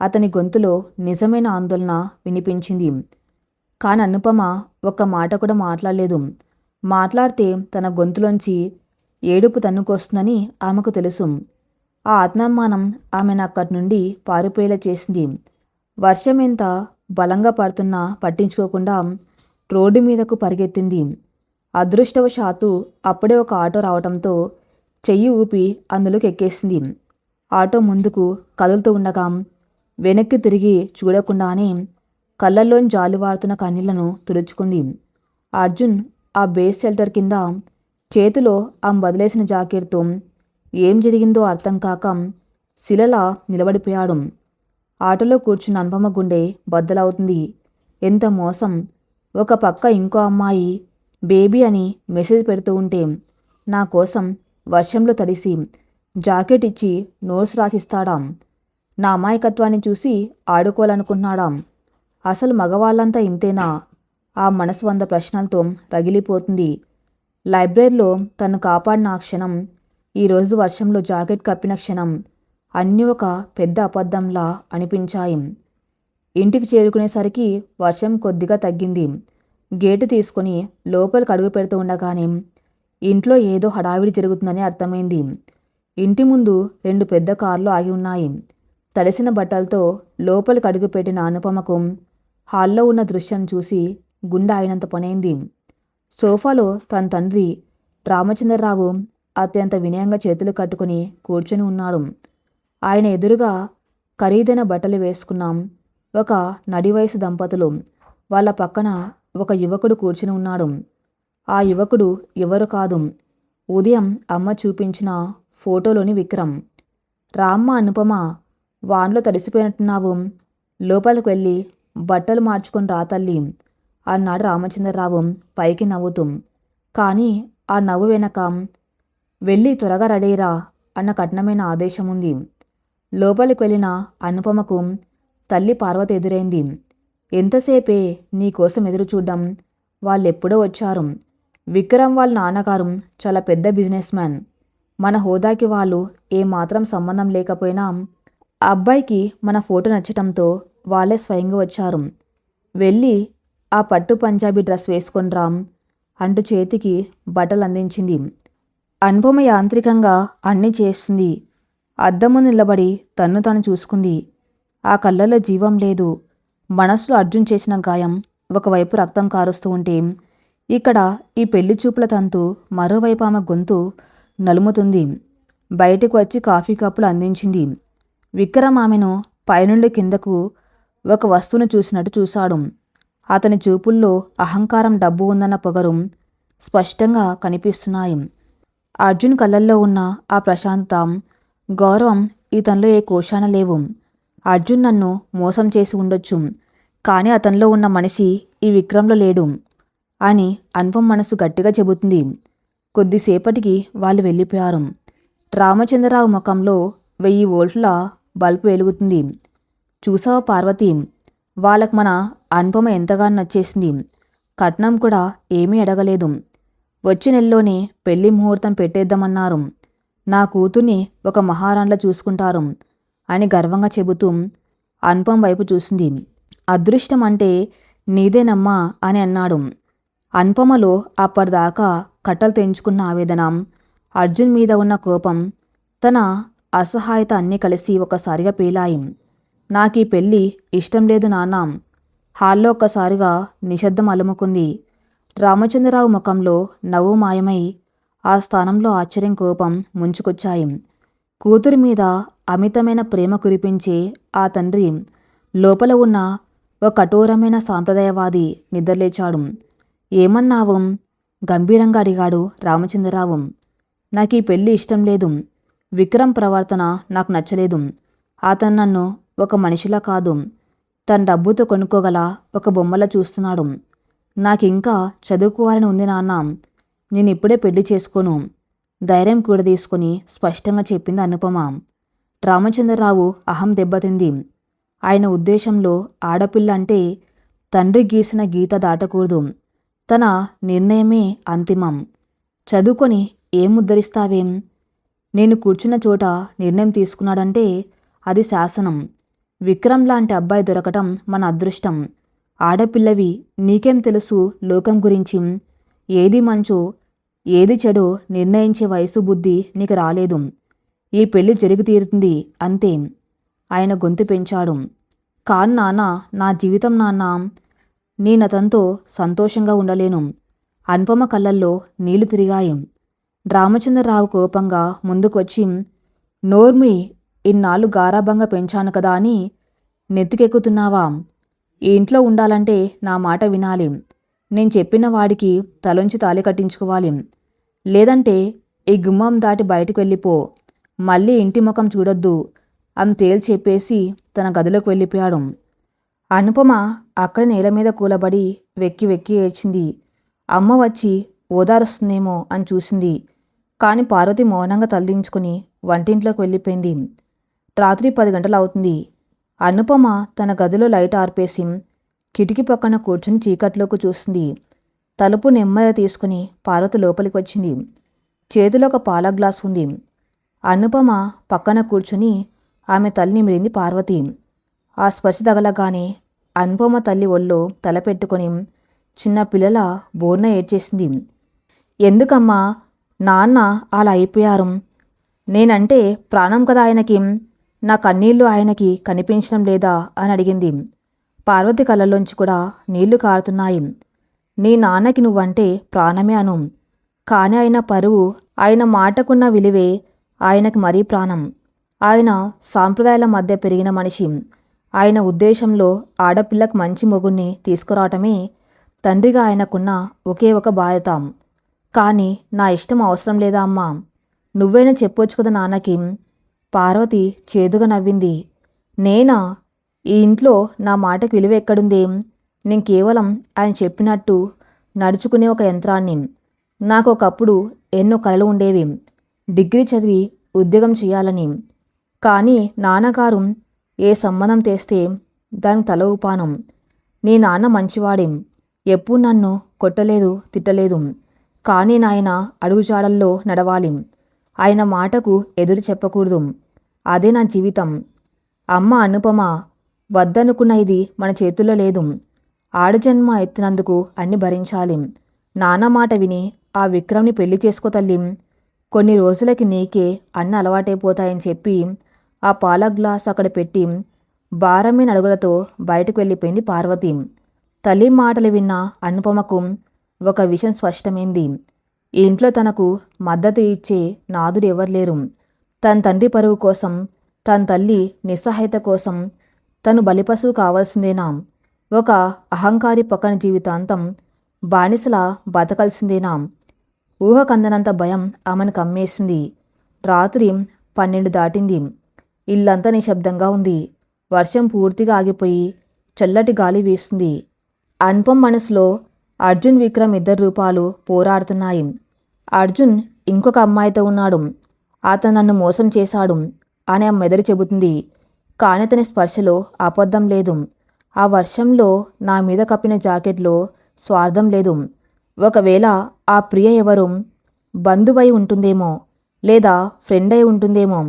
అతని గొంతులో నిజమైన ఆందోళన వినిపించింది. కానీ అనుపమ ఒక్క మాట కూడా మాట్లాడలేదు. మాట్లాడితే తన గొంతులోంచి ఏడుపు తన్నుకొస్తుందని ఆమెకు తెలుసు. ఆ ఆత్మాభిమానం ఆమెను అక్కడి నుండి పారిపోయేలా చేసింది. వర్షం ఎంత బలంగా పడుతున్నా పట్టించుకోకుండా రోడ్డు మీదకు పరిగెత్తింది. అదృష్టవశాత్తు అప్పుడే ఒక ఆటో రావటంతో చెయ్యి ఊపి అందులోకి ఎక్కేసింది. ఆటో ముందుకు కదులుతూ ఉండగా వెనక్కి తిరిగి చూడకుండానే కళ్ళల్లోని జాలువారుతున్న కన్నీళ్లను తుడుచుకుంది. అర్జున్ ఆ బేస్ షెల్టర్ కింద చేతిలో ఆమె వదిలేసిన జాకెట్తో ఏం జరిగిందో అర్థం కాక శిలలా నిలబడిపోయాడు. ఆటోలో కూర్చున్న అనుపమ గుండె బద్దలవుతుంది. ఎంత మోసం! ఒక పక్క ఇంకో అమ్మాయి బేబీ అని మెసేజ్ పెడుతూ ఉంటే నా కోసం వర్షంలో తడిసి జాకెట్ ఇచ్చి నోట్స్ రాసిస్తాడా? నా అమాయకత్వాన్ని చూసి ఆడుకోవాలనుకుంటున్నాడా? అసలు మగవాళ్ళంతా ఇంతేనా? ఆ మనసు 100 ప్రశ్నలతో రగిలిపోతుంది. లైబ్రరీలో తను కాపాడిన ఆ క్షణం, ఈరోజు వర్షంలో జాకెట్ కప్పిన క్షణం అన్నీ ఒక పెద్ద అబద్ధంలా అనిపించాయి. ఇంటికి చేరుకునేసరికి వర్షం కొద్దిగా తగ్గింది. గేటు తీసుకుని లోపలికి అడుగు పెడుతూ ఉండగానే ఇంట్లో ఏదో హడావిడి జరుగుతుందని అర్థమైంది. ఇంటి ముందు 2 పెద్ద కార్లు ఆగి ఉన్నాయి. తడిసిన బట్టలతో లోపలికి అడుగుపెట్టిన అనుపమకు హాల్లో ఉన్న దృశ్యం చూసి గుండె ఆగినంత పనైంది. సోఫాలో తన తండ్రి రామచంద్రరావు అత్యంత వినయంగా చేతులు కట్టుకుని కూర్చొని ఉన్నాడు. ఆయన ఎదురుగా ఖరీదైన బట్టలు వేసుకున్నాం ఒక నడివయసు దంపతులు. వాళ్ళ పక్కన ఒక యువకుడు కూర్చుని ఉన్నాడు. ఆ యువకుడు ఎవరు కాదు, ఉదయం అమ్మ చూపించిన ఫోటోలోని విక్రమ్. రామ్మ, అనుపమ, వాన్లో తడిసిపోయినట్టున్నావు, లోపలికి వెళ్ళి బట్టలు మార్చుకొని రా తల్లి అన్నాడు రామచంద్రరావు పైకి నవ్వుతూ. కానీ ఆ నవ్వు వెనక వెళ్ళి త్వరగా రెడీరా అన్న కఠినమైన ఆదేశం ఉంది. లోపలికి వెళ్ళిన అనుపమకు తల్లి పార్వతి ఎదురైంది. ఎంతసేపే నీకోసం ఎదురు చూడ్డం, వాళ్ళెప్పుడో వచ్చారు. విక్రమ్ వాళ్ళ నాన్నగారు చాలా పెద్ద బిజినెస్ మ్యాన్. మన హోదాకి వాళ్ళు ఏమాత్రం సంబంధం లేకపోయినా ఆ అబ్బాయికి మన ఫోటో నచ్చటంతో వాళ్ళే స్వయంగా వచ్చారు. వెళ్ళి ఆ పట్టు పంజాబీ డ్రెస్ వేసుకొనిరా అంటూ చేతికి బట్టలు అందించింది. అనుపమ యాంత్రికంగా అన్నీ చేస్తుంది. అద్దం ముందు నిలబడి తన్ను తాను చూసుకుంది. ఆ కళ్ళల్లో జీవం లేదు. మనసులో అర్జున్ చేసిన గాయం ఒకవైపు రక్తం కారుస్తూ ఉంటే, ఇక్కడ ఈ పెళ్లి చూపుల తంతు మరోవైపు ఆమె గొంతు నలుముతుంది. బయటకు వచ్చి కాఫీ కప్పులు అందించింది. విక్రమ్ ఆమెను పైనుండి కిందకు ఒక వస్తువును చూసినట్టు చూశాడు. అతని చూపుల్లో అహంకారం, డబ్బు ఉందన్న పొగరు స్పష్టంగా కనిపిస్తున్నాయి. అర్జున్ కళ్ళల్లో ఉన్న ఆ ప్రశాంతత, గౌరవం ఇతనిలో ఏ కోశాన లేవు. అర్జున్ నన్ను మోసం చేసి ఉండొచ్చు, కానీ అతనిలో ఉన్న మనిషి ఈ విక్రమ్లో లేడు అని అనుపమ మనసు గట్టిగా చెబుతుంది. కొద్దిసేపటికి వాళ్ళు వెళ్ళిపోయారు. రామచంద్రరావు ముఖంలో 1000 వోల్ట్ల బల్బు వెలుగుతుంది. చూసావా పార్వతి, వాళ్ళకు మన అనుపమ ఎంతగానో నచ్చేసింది. కట్నం కూడా ఏమీ అడగలేదు. వచ్చే నెలలోనే పెళ్లి ముహూర్తం పెట్టేద్దామన్నారు. నా కూతుర్ని ఒక మహారాణిలా చూసుకుంటారు అని గర్వంగా చెబుతూ అనుపమ వైపు చూసింది. అదృష్టం అంటే నీదేనమ్మా అని అన్నాడు. అనుపమలో అప్పటిదాకా కట్టలు తెంచుకున్న ఆవేదన, అర్జున్ మీద ఉన్న కోపం, తన అసహాయత అన్నీ కలిసి ఒకసారిగా పేలాయి. నాకీ పెళ్ళి ఇష్టం లేదు నాన్న. హాల్లో ఒక్కసారిగా నిశ్శబ్దం అలుముకుంది. రామచంద్రరావు ముఖంలో నవ్వు మాయమై ఆ స్థానంలో ఆశ్చర్యం, కోపం ముంచుకొచ్చాయి. కూతురి మీద అమితమైన ప్రేమ కురిపించే ఆ తండ్రి లోపల ఉన్న ఒక కఠోరమైన సాంప్రదాయవాది నిద్రలేచాడు. ఏమన్నావు? గంభీరంగా అడిగాడు రామచంద్రరావు. నాకీ పెళ్ళి ఇష్టం లేదు. విక్రమ్ ప్రవర్తన నాకు నచ్చలేదు. అతను నన్ను ఒక మనిషిలా కాదు, తన డబ్బుతో కొనుక్కోగల ఒక బొమ్మలా చూస్తున్నాడు. నాకింకా చదువుకోవాలని ఉంది నాన్న. నేనిప్పుడే పెళ్లి చేసుకోను, ధైర్యం కూడా తీసుకుని స్పష్టంగా చెప్పింది అనుపమ. రామచంద్రరావు అహం దెబ్బతింది. ఆయన ఉద్దేశంలో ఆడపిల్ల అంటే తండ్రి గీసిన గీత దాటకూడదు. తన నిర్ణయమే అంతిమం. చదువుకొని ఏం ఉద్ధరిస్తావేం? నేను కూర్చున్న చోట నిర్ణయం తీసుకున్నాడంటే అది శాసనం. విక్రమ్ లాంటి అబ్బాయి దొరకటం మన అదృష్టం. ఆడపిల్లవి, నీకేం తెలుసు లోకం గురించి? ఏది మంచో ఏది చెడో నిర్ణయించే వయసు బుద్ధి నీకు రాలేదు. ఈ పెళ్లి జరిగి తీరుతుంది అంతే. ఆయన గొంతు పెంచాడు. కాను నాన్న, నా జీవితం నాన్న. నేనతనితో సంతోషంగా ఉండలేను. అనుపమ కళ్ళల్లో నీళ్లు తిరిగాయి. రామచంద్రరావు కోపంగా ముందుకొచ్చి, నోర్మి, ఇన్నాళ్ళు గారాబంగా పెంచాను కదా అని నెత్తికెక్కుతున్నావా? ఈ ఇంట్లో ఉండాలంటే నా మాట వినాలి. నేను చెప్పిన వాడికి తలొంచి తాళి కట్టించుకోవాలి. లేదంటే ఈ గుమ్మం దాటి బయటకు వెళ్ళిపో. మళ్ళీ ఇంటి ముఖం చూడొద్దు అని తేల్చి చెప్పేసి తన గదిలోకి వెళ్ళిపోయాడు. అనుపమ అక్కడ నేల మీద కూలబడి వెక్కి వెక్కి ఏడ్చింది. అమ్మ వచ్చి ఓదారుస్తుందేమో అని చూసింది. కాని పార్వతి మౌనంగా తలదించుకుని వంటింట్లోకి వెళ్ళిపోయింది. రాత్రి 10 గంటలు అవుతుంది. అనుపమ తన గదిలో లైట్ ఆర్పేసి కిటికీ పక్కన కూర్చుని చీకట్లోకి చూస్తుంది. తలుపు నెమ్మదిగా తీసుకుని పార్వతి లోపలికి వచ్చింది. చేతిలో ఒక పాల గ్లాస్ ఉంది. అనుపమ పక్కన కూర్చుని ఆమె తల్లిని మిరింది పార్వతి. ఆ స్పర్శ తగలగానే అనుపమ తల్లి ఒళ్ళో తల పెట్టుకుని చిన్న పిల్లల బోర్న ఏడ్చేసింది. ఎందుకమ్మా నాన్న అలా అయిపోయారు? నేనంటే ప్రాణం కదా ఆయనకి. నా కన్నీళ్లు ఆయనకి కనిపించడం లేదా అని అడిగింది. పార్వతి కళ్ళల్లోంచి కూడా నీళ్లు కారుతున్నాయి. నీ నాన్నకి నువ్వంటే ప్రాణమే అను. కాని ఆయన పరువు, ఆయన మాటకున్న విలువే ఆయనకి మరీ ప్రాణం. ఆయన సాంప్రదాయాల మధ్య పెరిగిన మనిషి. ఆయన ఉద్దేశంలో ఆడపిల్లకు మంచి మొగుణ్ణి తీసుకురావటమే తండ్రిగా ఆయనకున్న ఒకే ఒక బాధ్యత. కానీ నా ఇష్టం అవసరం లేదా అమ్మా? నువ్వైనా చెప్పొచ్చు కదా నాన్నకి. పార్వతి చేదుగా నవ్వింది. నేనా? ఈ ఇంట్లో నా మాటకి విలువ ఎక్కడుందేం? నేను కేవలం ఆయన చెప్పినట్టు నడుచుకునే ఒక యంత్రాన్ని. నాకు ఒకప్పుడు ఎన్నో కలలు ఉండేవి. డిగ్రీ చదివి ఉద్యోగం చేయాలని. కానీ నాన్నగారు ఏ సంబంధం తెస్తే దానికి తల ఊపాను. నీ నాన్న మంచివాడేం, ఎప్పుడు నన్ను కొట్టలేదు, తిట్టలేదు. కానీ నాయన అడుగుజాడల్లో నడవాలి. ఆయన మాటకు ఎదురు చెప్పకూడదు. అదే నా జీవితం. అమ్మ అనుపమ, వద్దనుకున్న ఇది మన చేతుల్లో లేదు. ఆడజన్మ ఎత్తినందుకు అన్ని భరించాలి. నాన్న మాట విని ఆ విక్రమ్ని పెళ్లి చేసుకో తల్లి. కొన్ని రోజులకి నీకే అన్ని అలవాటైపోతాయని చెప్పి ఆ పాల గ్లాసు అక్కడ పెట్టి భారమైన అడుగులతో బయటకు వెళ్ళిపోయింది పార్వతి. తల్లి మాటలు విన్న అనుపమకు ఒక విషయం స్పష్టమైంది. ఈ ఇంట్లో తనకు మద్దతు ఇచ్చే నాదుడు ఎవరు తన తండ్రి పరువు కోసం, తన తల్లి నిస్సహాయత కోసం తను బలిపశువు కావాల్సిందేనా? ఒక అహంకారి పక్కన జీవితాంతం బానిసలా బతకాల్సిందేనా? ఊహకందనంత భయం ఆమెను కమ్మేసింది. రాత్రి 12 దాటింది. ఇల్లంతా నిశ్శబ్దంగా ఉంది. వర్షం పూర్తిగా ఆగిపోయి చల్లటి గాలి వీస్తుంది. అనుపమ మనసులో అర్జున్, విక్రమ్ ఇద్దరు రూపాలు పోరాడుతున్నాయి. అర్జున్ ఇంకొక అమ్మాయితో ఉన్నాడు. అతను నన్ను మోసం చేశాడు అని ఆ మెదడు చెబుతుంది. కానీ అతని స్పర్శలో అబద్ధం లేదు. ఆ వర్షంలో నా మీద కప్పిన జాకెట్లో స్వార్థం లేదు. ఒకవేళ ఆ ప్రియ ఎవరో బంధువై ఉంటుందేమో, లేదా ఫ్రెండ్ అయి ఉంటుందేమో.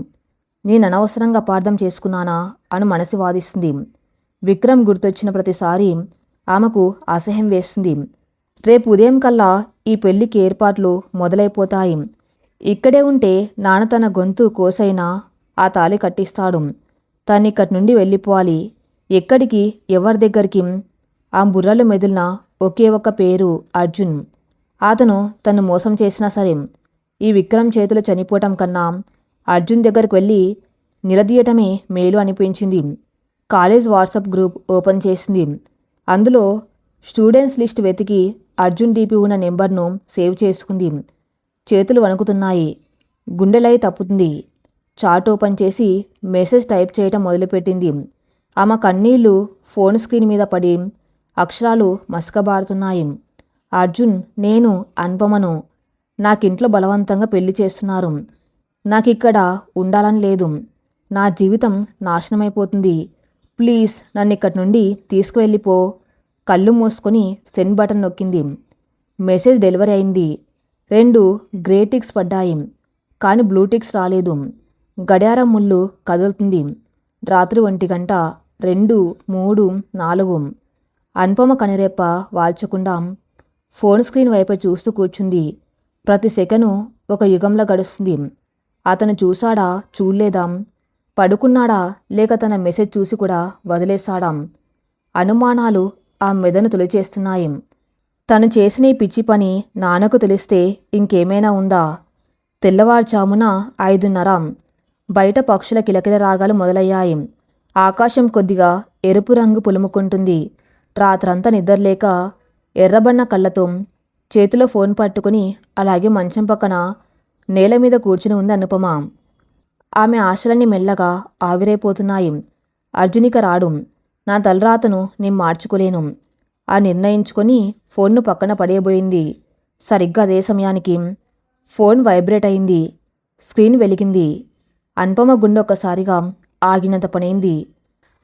నేను అనవసరంగా అపార్థం చేసుకున్నానా అని మనసు వాదిస్తుంది. విక్రమ్ గుర్తొచ్చిన ప్రతిసారి ఆమెకు అసహ్యం వేస్తుంది. రేపు ఉదయం కల్లా ఈ పెళ్లికి ఏర్పాట్లు మొదలైపోతాయి. ఇక్కడే ఉంటే నాన్న తన గొంతు కోసైనా ఆ తాళి కట్టిస్తాడు. తనిక్కడి నుండి వెళ్ళిపోవాలి. ఎక్కడికి, ఎవరి దగ్గరికి? ఆ బుర్రలు మెదిలిన ఒకే ఒక పేరు అర్జున్. అతను తను మోసం చేసినా సరే ఈ విక్రమ్ చేతులు చనిపోవటం కన్నా అర్జున్ దగ్గరికి వెళ్ళి నిలదీయటమే మేలు అనిపించింది. కాలేజ్ వాట్సాప్ గ్రూప్ ఓపెన్ చేసింది. అందులో స్టూడెంట్స్ లిస్ట్ వెతికి అర్జున్ డీపీ ఉన్న నెంబర్ను సేవ్ చేసుకుంది. చేతులు వణుకుతున్నాయి. గుండెలై తప్పుతుంది. చాట్ ఓపెన్ చేసి మెసేజ్ టైప్ చేయటం మొదలుపెట్టింది. ఆమె కన్నీళ్లు ఫోన్ స్క్రీన్ మీద పడి అక్షరాలు మసకబారుతున్నాయి. అర్జున్, నేను అనుపమను. నాకింట్లో బలవంతంగా పెళ్లి చేస్తున్నారు. నాకిక్కడ ఉండాలని లేదు. నా జీవితం నాశనమైపోతుంది. ప్లీజ్ నన్ను ఇక్కడి నుండి తీసుకువెళ్ళిపో. కళ్ళు మూసుకొని సెండ్ బటన్ నొక్కింది. మెసేజ్ డెలివరీ అయింది. 2 గ్రే టిక్స్ పడ్డాయి. కానీ బ్లూ టిక్స్ రాలేదు. గడియారం ముళ్ళు కదులుతుంది. రాత్రి 1 గంట, 2, 3, 4. అనుపమ కనిరెప్ప వాల్చకుండా ఫోన్ స్క్రీన్ వైపు చూస్తూ కూర్చుంది. ప్రతి సెకను ఒక యుగంలా గడుస్తుంది. అతను చూశాడా, చూడలేదా, పడుకున్నాడా, లేక తన మెసేజ్ చూసి కూడా వదిలేశాడా? అనుమానాలు ఆ మెదను తొలిచేస్తున్నాయి. తను చేసిన ఈ పిచ్చి పని నాన్నకు తెలిస్తే ఇంకేమైనా ఉందా? తెల్లవారుజామున 5:30. బయట పక్షుల కిలకిల రాగాలు మొదలయ్యాయి. ఆకాశం కొద్దిగా ఎరుపు రంగు పులుముకుంటుంది. రాత్రంతా నిద్రలేక ఎర్రబన్న కళ్ళతో చేతిలో ఫోన్ పట్టుకుని అలాగే మంచం పక్కన నేల మీద కూర్చుని ఉంది అనుపమ. ఆమె ఆశలన్నీ మెల్లగా ఆవిరైపోతున్నాయి. అర్జునిక రాడు. నా తలరాతను నేను మార్చుకోలేను ఆ నిర్ణయించుకొని ఫోన్ను పక్కన పడేయబోయింది. సరిగ్గా అదే సమయానికి ఫోన్ వైబ్రేట్ అయింది. స్క్రీన్ వెలిగింది. అనుపమ గుండె ఒక్కసారిగా ఆగినంత పనైంది.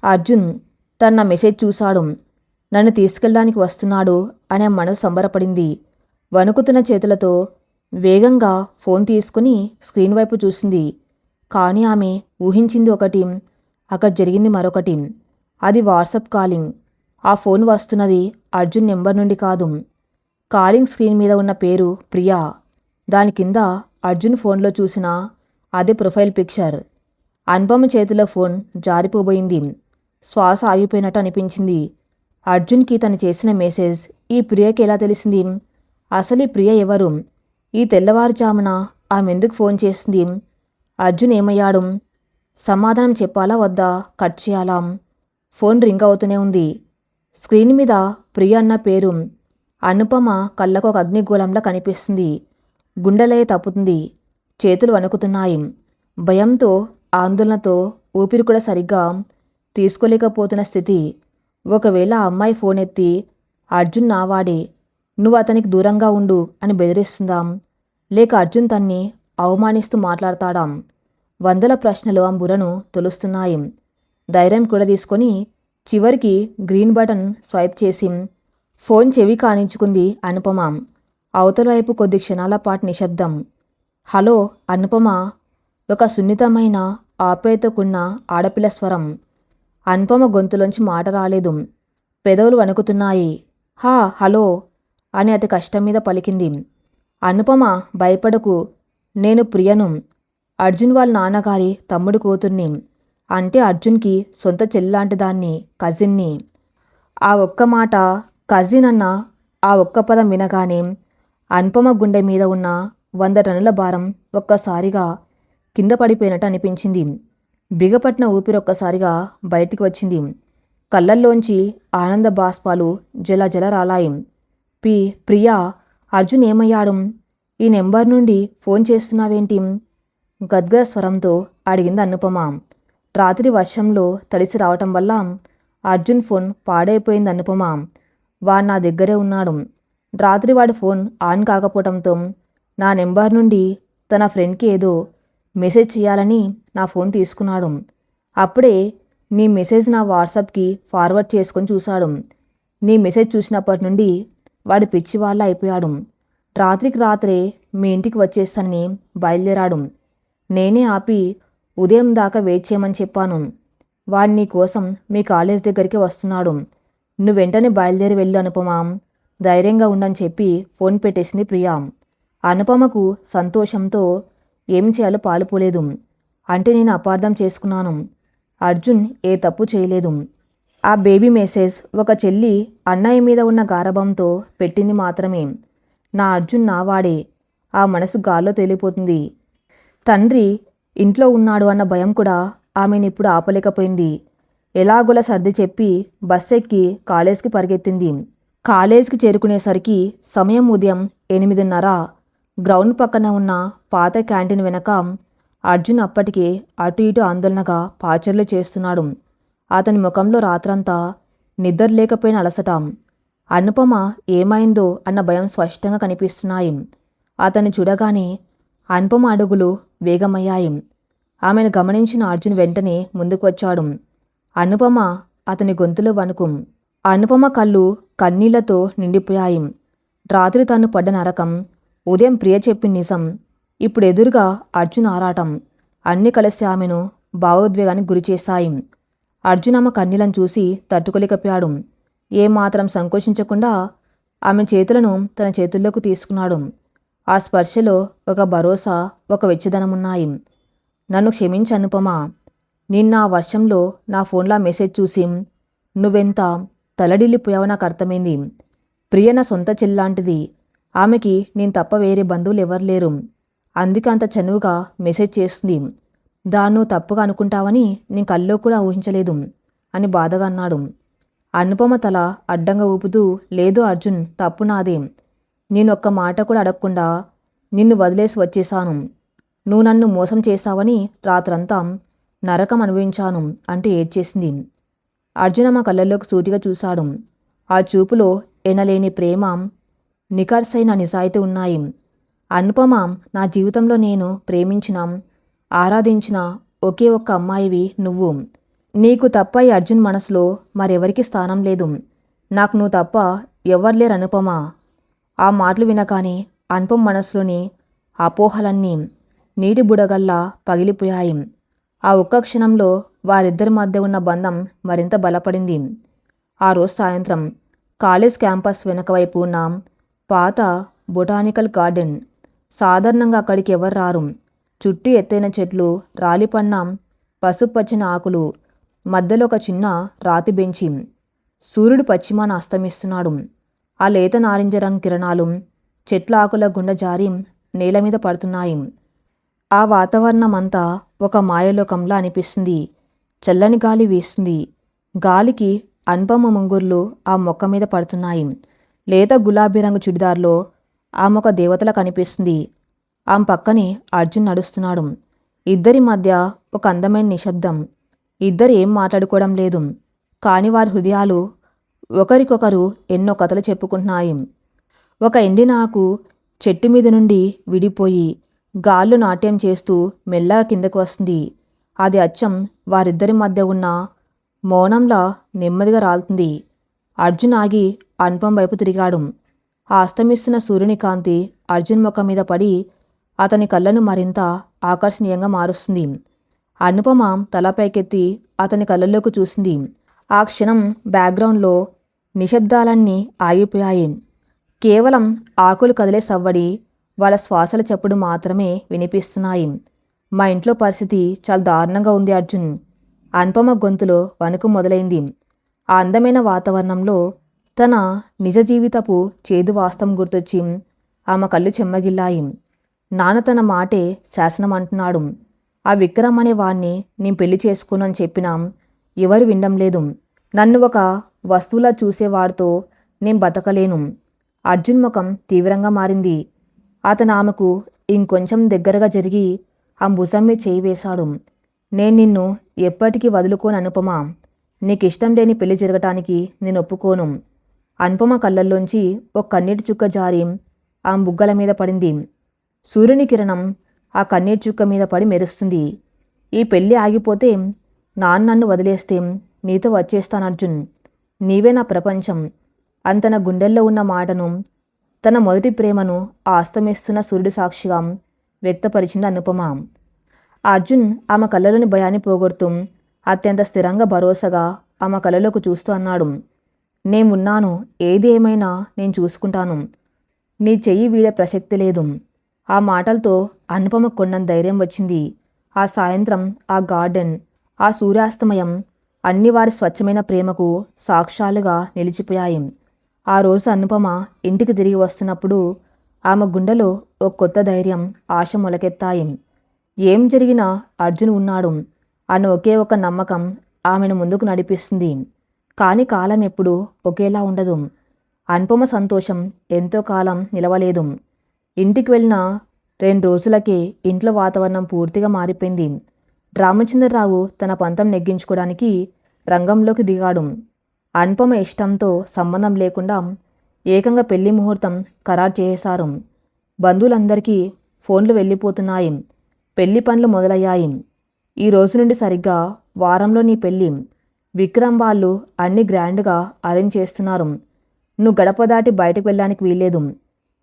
అర్జున్ తన మెసేజ్ చూశాడు. నన్ను తీసుకెళ్ళడానికి వస్తున్నాడు అనే మనసు సంబరపడింది. వణుకుతున్న చేతులతో వేగంగా ఫోన్ తీసుకుని స్క్రీన్ వైపు చూసింది. కానీ ఆమె ఊహించింది ఒకటి, అక్కడ జరిగింది మరొకటి. అది వాట్సాప్ కాలింగ్. ఆ ఫోన్ వస్తున్నది అర్జున్ నెంబర్ నుండి కాదు. కాలింగ్ స్క్రీన్ మీద ఉన్న పేరు ప్రియా. దాని కింద అర్జున్ ఫోన్లో చూసిన అదే ప్రొఫైల్ పిక్చర్. అనుపమ చేతిలో ఫోన్ జారిపోబోయింది. శ్వాస ఆగిపోయినట్టు అనిపించింది. అర్జున్కి తను చేసిన మెసేజ్ ఈ ప్రియకి ఎలా తెలిసింది? అసలు ఈ ప్రియ ఎవరు? ఈ తెల్లవారుజామున ఆమె ఎందుకు ఫోన్ చేస్తుంది? అర్జున్ ఏమయ్యాడు? సమాధానం చెప్పాలా వద్దా, కట్ చేయాలా? ఫోన్ రింగ్ అవుతూనే ఉంది. స్క్రీన్ మీద ప్రియ అన్న పేరు. అనుపమ కళ్ళకు ఒక అగ్నిగోళంలా కనిపిస్తుంది. గుండెలయ తప్పుతుంది. చేతులు వణుకుతున్నాయి. భయంతో, ఆందోళనతో ఊపిరి కూడా సరిగ్గా తీసుకోలేకపోతున్న స్థితి. ఒకవేళ ఆ అమ్మాయి ఫోన్ ఎత్తి అర్జున్ నావాడే, నువ్వు అతనికి దూరంగా ఉండు అని బెదిరిస్తుందాం? లేక అర్జున్ తన్ని అవమానిస్తూ మాట్లాడతాడాం? వందల ప్రశ్నలు ఆ బుర్రను తొలుస్తున్నాయి. ధైర్యం కూడా తీసుకొని చివరికి గ్రీన్ బటన్ స్వైప్ చేసి ఫోన్ చెవి కానించుకుంది అనుపమ. అవతల వైపు కొద్ది క్షణాల పాటు నిశ్శబ్దం. హలో అనుపమ. ఒక సున్నితమైన ఆప్యాయతకున్న ఆడపిల్ల స్వరం. అనుపమ గొంతులోంచి మాట రాలేదు. పెదవులు వణుకుతున్నాయి. హలో అని అతి కష్టం మీద పలికింది. అనుపమ, భయపడకు. నేను ప్రియను. అర్జున్ వాళ్ళ నాన్నగారి తమ్ముడు కూతుర్ని. అంటే అర్జున్కి సొంత చెల్లాంటి దాన్ని, కజిన్ని. ఆ ఒక్క మాట, కజిన్ అన్న ఆ ఒక్క పదం వినగానే అనుపమ గుండె మీద ఉన్న 100 టన్నుల భారం ఒక్కసారిగా కింద పడిపోయినట్టు అనిపించింది. బిగపట్టిన ఊపిరి ఒక్కసారిగా బయటికి వచ్చింది. కళ్ళల్లోంచి ఆనంద బాష్పాలు జల రాలాయి. ప్రియా, అర్జున్ ఏమయ్యాడు? ఈ నెంబర్ నుండి ఫోన్ చేస్తున్నావేంటి? గద్గద స్వరంతో అడిగింది అనుపమ. రాత్రి వర్షంలో తడిసి రావటం వల్ల అర్జున్ ఫోన్ పాడైపోయింది అనుపమ. వాడు నా దగ్గరే ఉన్నాడు. రాత్రి వాడి ఫోన్ ఆన్ కాకపోవడంతో నా నెంబర్ నుండి తన ఫ్రెండ్కి ఏదో మెసేజ్ చేయాలని నా ఫోన్ తీసుకున్నాడు. అప్పుడే నీ మెసేజ్ నా వాట్సాప్కి ఫార్వర్డ్ చేసుకొని చూశాడు. నీ మెసేజ్ చూసినప్పటి నుండి వాడి పిచ్చివాళ్ళ అయిపోయాడు. రాత్రికి రాత్రే మీ ఇంటికి వచ్చేస్తానని బయలుదేరాడు. నేనే ఆపి ఉదయం దాకా వెయిట్ చేయమని చెప్పాను. వాడు నీ కోసం మీ కాలేజ్ దగ్గరికి వస్తున్నాడు. నువ్వు వెంటనే బయలుదేరి వెళ్ళు అనుపమ. ధైర్యంగా ఉండని చెప్పి ఫోన్ పెట్టేసింది ప్రియా. అనుపమకు సంతోషంతో ఏం చేయాలో పాలుపోలేదు. అంటే నేను అపార్థం చేసుకున్నాను. అర్జున్ ఏ తప్పు చేయలేదు. ఆ బేబీ మెసేజ్ ఒక చెల్లి అన్నయ్య మీద ఉన్న గారాబంతో పెట్టింది మాత్రమే. నా అర్జున్ నావాడే. ఆ మనసు గాల్లో తేలిపోతుంది. తండ్రి ఇంట్లో ఉన్నాడు అన్న భయం కూడా ఆమెను ఇప్పుడు ఆపలేకపోయింది. ఎలాగోలా సర్ది చెప్పి బస్ ఎక్కి కాలేజ్కి పరిగెత్తింది. కాలేజ్కి చేరుకునేసరికి సమయం ఉదయం 8:30. గ్రౌండ్ పక్కన ఉన్న పాత క్యాంటీన్ వెనక అర్జున్ అప్పటికే అటు ఇటు ఆందోళనగా పాచర్లు చేస్తున్నాడు. అతని ముఖంలో రాత్రంతా నిద్ర లేకపోయిన అలసట, అనుపమ ఏమైందో అన్న భయం స్పష్టంగా కనిపిస్తున్నాయి. అతన్ని చూడగానే అనుపమ అడుగులు వేగమయ్యాయి. ఆమెను గమనించిన అర్జున్ వెంటనే ముందుకు వచ్చాడు. అనుపమ. అతని గొంతులో వణుకు. అనుపమ కళ్ళు కన్నీళ్లతో నిండిపోయాయి. రాత్రి తను పడ్డ నరకం, ఉదయం ప్రియ చెప్పిన నిజం, ఇప్పుడు ఎదురుగా అర్జున్ ఆరాటం అన్నీ కలిసి ఆమెను భావోద్వేగానికి గురిచేశాయి. అర్జున్ ఆమె కన్నీళ్లను చూసి తట్టుకోలేకపోయాడు. ఏమాత్రం సంకోచించకుండా ఆమె చేతులను తన చేతుల్లోకి తీసుకున్నాడు. ఆ స్పర్శలో ఒక భరోసా, ఒక వెచ్చదనమున్నాయి. నన్ను క్షమించు అనుపమా. నిన్న ఆ వర్షంలో నా ఫోన్లో మెసేజ్ చూసి నువ్వెంత తలడిల్లిపోయావో నాకు అర్థమైంది. ప్రియ నా సొంత చెల్లాంటిది. ఆమెకి నేను తప్ప వేరే బంధువులు ఎవరు లేరు. అందుకే అంత చనువుగా మెసేజ్ చేస్తుంది. దాన్ని తప్పుగా అనుకుంటావని నేను కల్లో కూడా ఊహించలేదు అని బాధగా అన్నాడు. అనుపమ తల అడ్డంగా ఊపుతూ, లేదు అర్జున్, తప్పు నాదే. నేనొక్క మాట కూడా అడగకుండా నిన్ను వదిలేసి వచ్చేశాను. నువ్వు నన్ను మోసం చేశావని రాత్రంతా నరకం అనుభవించాను అంటూ ఏడ్చేసింది. అర్జున్ ఆమె కళ్ళల్లోకి సూటిగా చూశాడు. ఆ చూపులో ఎనలేని ప్రేమ, నిఖార్సైన నిజాయితీ ఉన్నాయి. అనుపమ, నా జీవితంలో నేను ప్రేమించిన, ఆరాధించిన ఒకే ఒక్క అమ్మాయివి నువ్వు. నీకు తప్ప ఈ అర్జున్ మనసులో మరెవరికి స్థానం లేదు. నాకు నువ్వు తప్ప ఎవ్వరు లేరు అనుపమ. ఆ మాటలు వినగానే అనుపమ మనసులోని అపోహలన్నీ నీటి బుడగల్లా పగిలిపోయాయి. ఆ ఒక్క క్షణంలో వారిద్దరి మధ్య ఉన్న బంధం మరింత బలపడింది. ఆ రోజు సాయంత్రం కాలేజ్ క్యాంపస్ వెనక వైపు ఉన్న పాత బొటానికల్ గార్డెన్. సాధారణంగా అక్కడికి ఎవరు రారు. చుట్టూ ఎత్తైన చెట్లు, రాలిపన్న పసుపచ్చని ఆకులు, మధ్యలో ఒక చిన్న రాతి బెంచి. సూర్యుడు పశ్చిమాన అస్తమిస్తున్నాడు. ఆ లేత నారింజ రంగు కిరణాలు చెట్ల ఆకుల గుండా జారి నేల మీద పడుతున్నాయి. ఆ వాతావరణం అంతా ఒక మాయలోకంలా అనిపిస్తుంది. చల్లని గాలి వీస్తుంది. గాలికి అనుపమ ముంగుర్లు ఆ మొక్క మీద పడుతున్నాయి. లేత గులాబీ రంగు చుడిదార్లో ఆమె ఒక దేవతలా కనిపిస్తుంది. ఆమె పక్కనే అర్జున్ నడుస్తున్నాడు. ఇద్దరి మధ్య ఒక అందమైన నిశ్శబ్దం. ఇద్దరు ఏం మాట్లాడుకోవడం లేదు. కానీ వారి హృదయాలు ఒకరికొకరు ఎన్నో కథలు చెప్పుకుంటున్నాయి. ఒక ఎండిన ఆకు చెట్టు మీద నుండి విడిపోయి గాల్లో నాట్యం చేస్తూ మెల్లగా కిందకు వస్తుంది. అది అచ్చం వారిద్దరి మధ్య ఉన్న మౌనంలా నెమ్మదిగా రాలుతుంది. అర్జున్ ఆగి అనుపమ వైపు తిరిగాడు. ఆ అస్తమిస్తున్న సూర్యుని కాంతి అర్జున్ ముఖం మీద పడి అతని కళ్ళను మరింత ఆకర్షణీయంగా మారుస్తుంది. అనుపమ తలపైకెత్తి అతని కళ్ళల్లోకి చూసింది. ఆ క్షణం బ్యాక్గ్రౌండ్లో నిశ్శబ్దాలన్నీ ఆగిపోయాయి. కేవలం ఆకులు కదిలే సవ్వడి, వాళ్ళ శ్వాసల చప్పుడు మాత్రమే వినిపిస్తున్నాయి. మా ఇంట్లో పరిస్థితి చాలా దారుణంగా ఉంది అర్జున్. అనుపమ గొంతులో వణుకు మొదలైంది. ఆ అందమైన వాతావరణంలో తన నిజ జీవితపు చేదు వాస్తవం గుర్తొచ్చి ఆమె కళ్ళు చెమ్మగిల్లాయి. నాన్న తన మాటే శాసనం అంటున్నాడు. ఆ విక్రమ్ అనే వాణ్ణి నేను పెళ్లి చేసుకోను అని చెప్పినా ఎవరు వినడం లేదు. నన్ను ఒక వస్తువులా చూసేవాడితో నేను బతకలేను. అర్జున్ ముఖం తీవ్రంగా మారింది. అతను ఆమెకు ఇంకొంచెం దగ్గరగా జరిగి ఆ భుజం మీద చేయి వేశాడు. నేను నిన్ను ఎప్పటికీ వదులుకోను అనుపమ. నీకిష్టం లేని పెళ్లి జరగటానికి నేను ఒప్పుకోను. అనుపమ కళ్ళల్లోంచి ఒక కన్నీటి చుక్క జారి ఆమె బుగ్గల మీద పడింది. సూర్యుని కిరణం ఆ కన్నీటి చుక్క మీద పడి మెరుస్తుంది. ఈ పెళ్ళి ఆగిపోతే నాన్న నన్ను వదిలేస్తే నీతో వచ్చేస్తాను అర్జున్. నీవే నా ప్రపంచం అని తన గుండెల్లో ఉన్న మాటను, తన మొదటి ప్రేమను ఆ అస్తమిస్తున్న సూర్యుడి సాక్షిగా వ్యక్తపరిచింది అనుపమ. అర్జున్ ఆమె కళ్ళలోని భయాన్ని పోగొడుతూ అత్యంత స్థిరంగా భరోసాగా ఆమె కళ్ళలోకి చూస్తూ అన్నాడు, నేనున్నాను, ఏది ఏమైనా నేను చూసుకుంటాను. నీ చెయ్యి వీడే ప్రసక్తి లేదు. ఆ మాటలతో అనుపమ కొన్నంత ధైర్యం వచ్చింది. ఆ సాయంత్రం, ఆ గార్డెన్, ఆ సూర్యాస్తమయం అన్ని వారి స్వచ్ఛమైన ప్రేమకు సాక్ష్యాలుగా నిలిచిపోయాయి. ఆ రోజు అనుపమ ఇంటికి తిరిగి వస్తున్నప్పుడు ఆమె గుండెలో ఒక కొత్త ధైర్యం, ఆశ మొలకెత్తాయి. ఏం జరిగినా అర్జున్ ఉన్నాడు అన్న ఒకే ఒక నమ్మకం ఆమెను ముందుకు నడిపిస్తుంది. కానీ కాలం ఎప్పుడూ ఒకేలా ఉండదు. అనుపమ సంతోషం ఎంతో కాలం నిలవలేదు. ఇంటికి వెళ్ళిన 2 రోజులకే ఇంట్లో వాతావరణం పూర్తిగా మారిపోయింది. రామచంద్రరావు తన పంతం నెగ్గించుకోవడానికి రంగంలోకి దిగాడు. అనుపమ ఇష్టంతో సంబంధం లేకుండా ఏకంగా పెళ్లి ముహూర్తం ఖరారు చేశారు. బంధువులందరికీ ఫోన్లు వెళ్ళిపోతున్నాయి. పెళ్లి పనులు మొదలయ్యాయి. ఈ రోజు నుండి సరిగ్గా వారంలో నీ పెళ్ళి. విక్రమ్ వాళ్ళు అన్ని గ్రాండ్గా అరేంజ్ చేస్తున్నారు. నువ్వు గడప దాటి బయటకు వెళ్ళడానికి వీల్లేదు.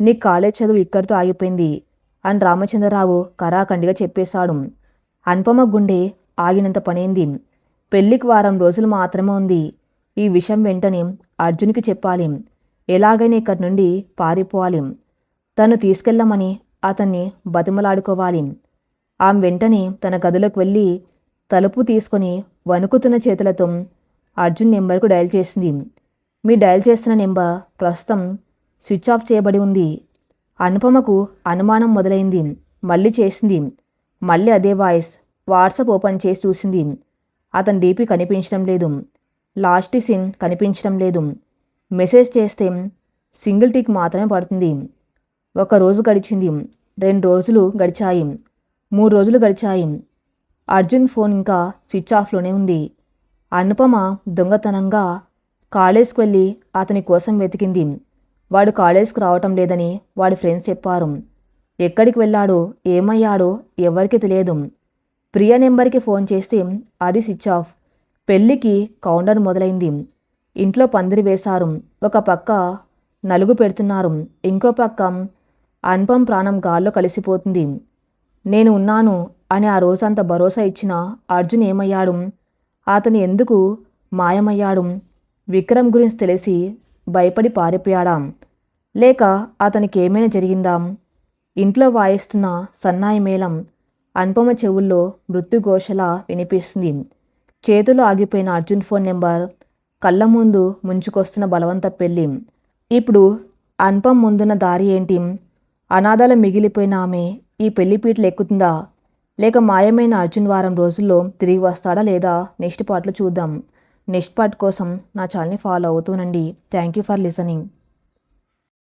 నీ కాలేజ్ చదువు ఇక్కడితో ఆగిపోయింది అని రామచంద్రరావు కరాఖండిగా చెప్పేశాడు. అనుపమ గుండె ఆగినంత పనైంది. పెళ్లికి వారం రోజులు మాత్రమే ఉంది. ఈ విషయం వెంటనే అర్జున్కి చెప్పాలి. ఎలాగైనా ఇక్కడి నుండి పారిపోవాలి. తను తీసుకెళ్ళమని అతన్ని బతిమలాడుకోవాలి. ఆమె వెంటనే తన గదిలోకి వెళ్ళి తలుపు తీసుకొని వణుకుతున్న చేతులతో అర్జున్ నెంబర్కు డయల్ చేసింది. మీ డయల్ చేస్తున్న నెంబర్ ప్రస్తుతం స్విచ్ ఆఫ్ చేయబడి ఉంది. అనుపమకు అనుమానం మొదలైంది. మళ్ళీ చేసింది. మళ్ళీ అదే వాయిస్. వాట్సాప్ ఓపెన్ చేసి చూసింది. అతని డీపీ కనిపించడం లేదు. లాస్ట్ సీన్ కనిపించడం లేదు. మెసేజ్ చేస్తే సింగిల్ టిక్ మాత్రమే పడుతుంది. 1 రోజు గడిచింది. 2 రోజులు గడిచాయి. 3 రోజులు గడిచాయి. అర్జున్ ఫోన్ ఇంకా స్విచ్ ఆఫ్లోనే ఉంది. అనుపమ దొంగతనంగా కాలేజ్కి వెళ్ళి అతని కోసం వెతికింది. వాడు కాలేజ్కి రావటం లేదని వాడి ఫ్రెండ్స్ చెప్పారు. ఎక్కడికి వెళ్ళాడో ఏమయ్యాడో ఎవరికి తెలియదు. ప్రియ నెంబర్కి ఫోన్ చేస్తే అది స్విచ్ ఆఫ్. పెళ్ళికి కౌంటర్ మొదలైంది. ఇంట్లో పందిరి వేశారు. ఒక పక్క నలుగు పెడుతున్నారు. ఇంకో పక్క అనుపం ప్రాణం గాల్లో కలిసిపోతుంది. నేను ఉన్నాను అని ఆ రోజంత భరోసా ఇచ్చిన అర్జున్ ఏమయ్యాడు? అతను ఎందుకు మాయమయ్యాడు? విక్రమ్ గురించి తెలిసి భయపడి పారిపోయాడా? లేక అతనికి ఏమైనా జరిగిందా? ఇంట్లో వాయిస్తున్న సన్నాయి మేళం అనుపమ చెవుల్లో మృత్యుఘోషలా వినిపిస్తుంది. చేతులు ఆగిపోయిన అర్జున్ ఫోన్ నెంబర్, కళ్ళ ముందు ముంచుకొస్తున్న బలవంత పెళ్ళి. ఇప్పుడు అనుపమ ముందున్న దారి ఏంటి? అనాథాలు మిగిలిపోయిన ఆమె ఈ పెళ్లిపీటలు ఎక్కుతుందా? లేక మాయమైన అర్జున్ వారం రోజుల్లో తిరిగి వస్తాడా లేదా? నెక్స్ట్ పార్ట్లో చూద్దాం. నెక్స్ట్ పార్ట్ కోసం నా ఛానల్ని ఫాలో అవుతూనండి. Thank you for listening.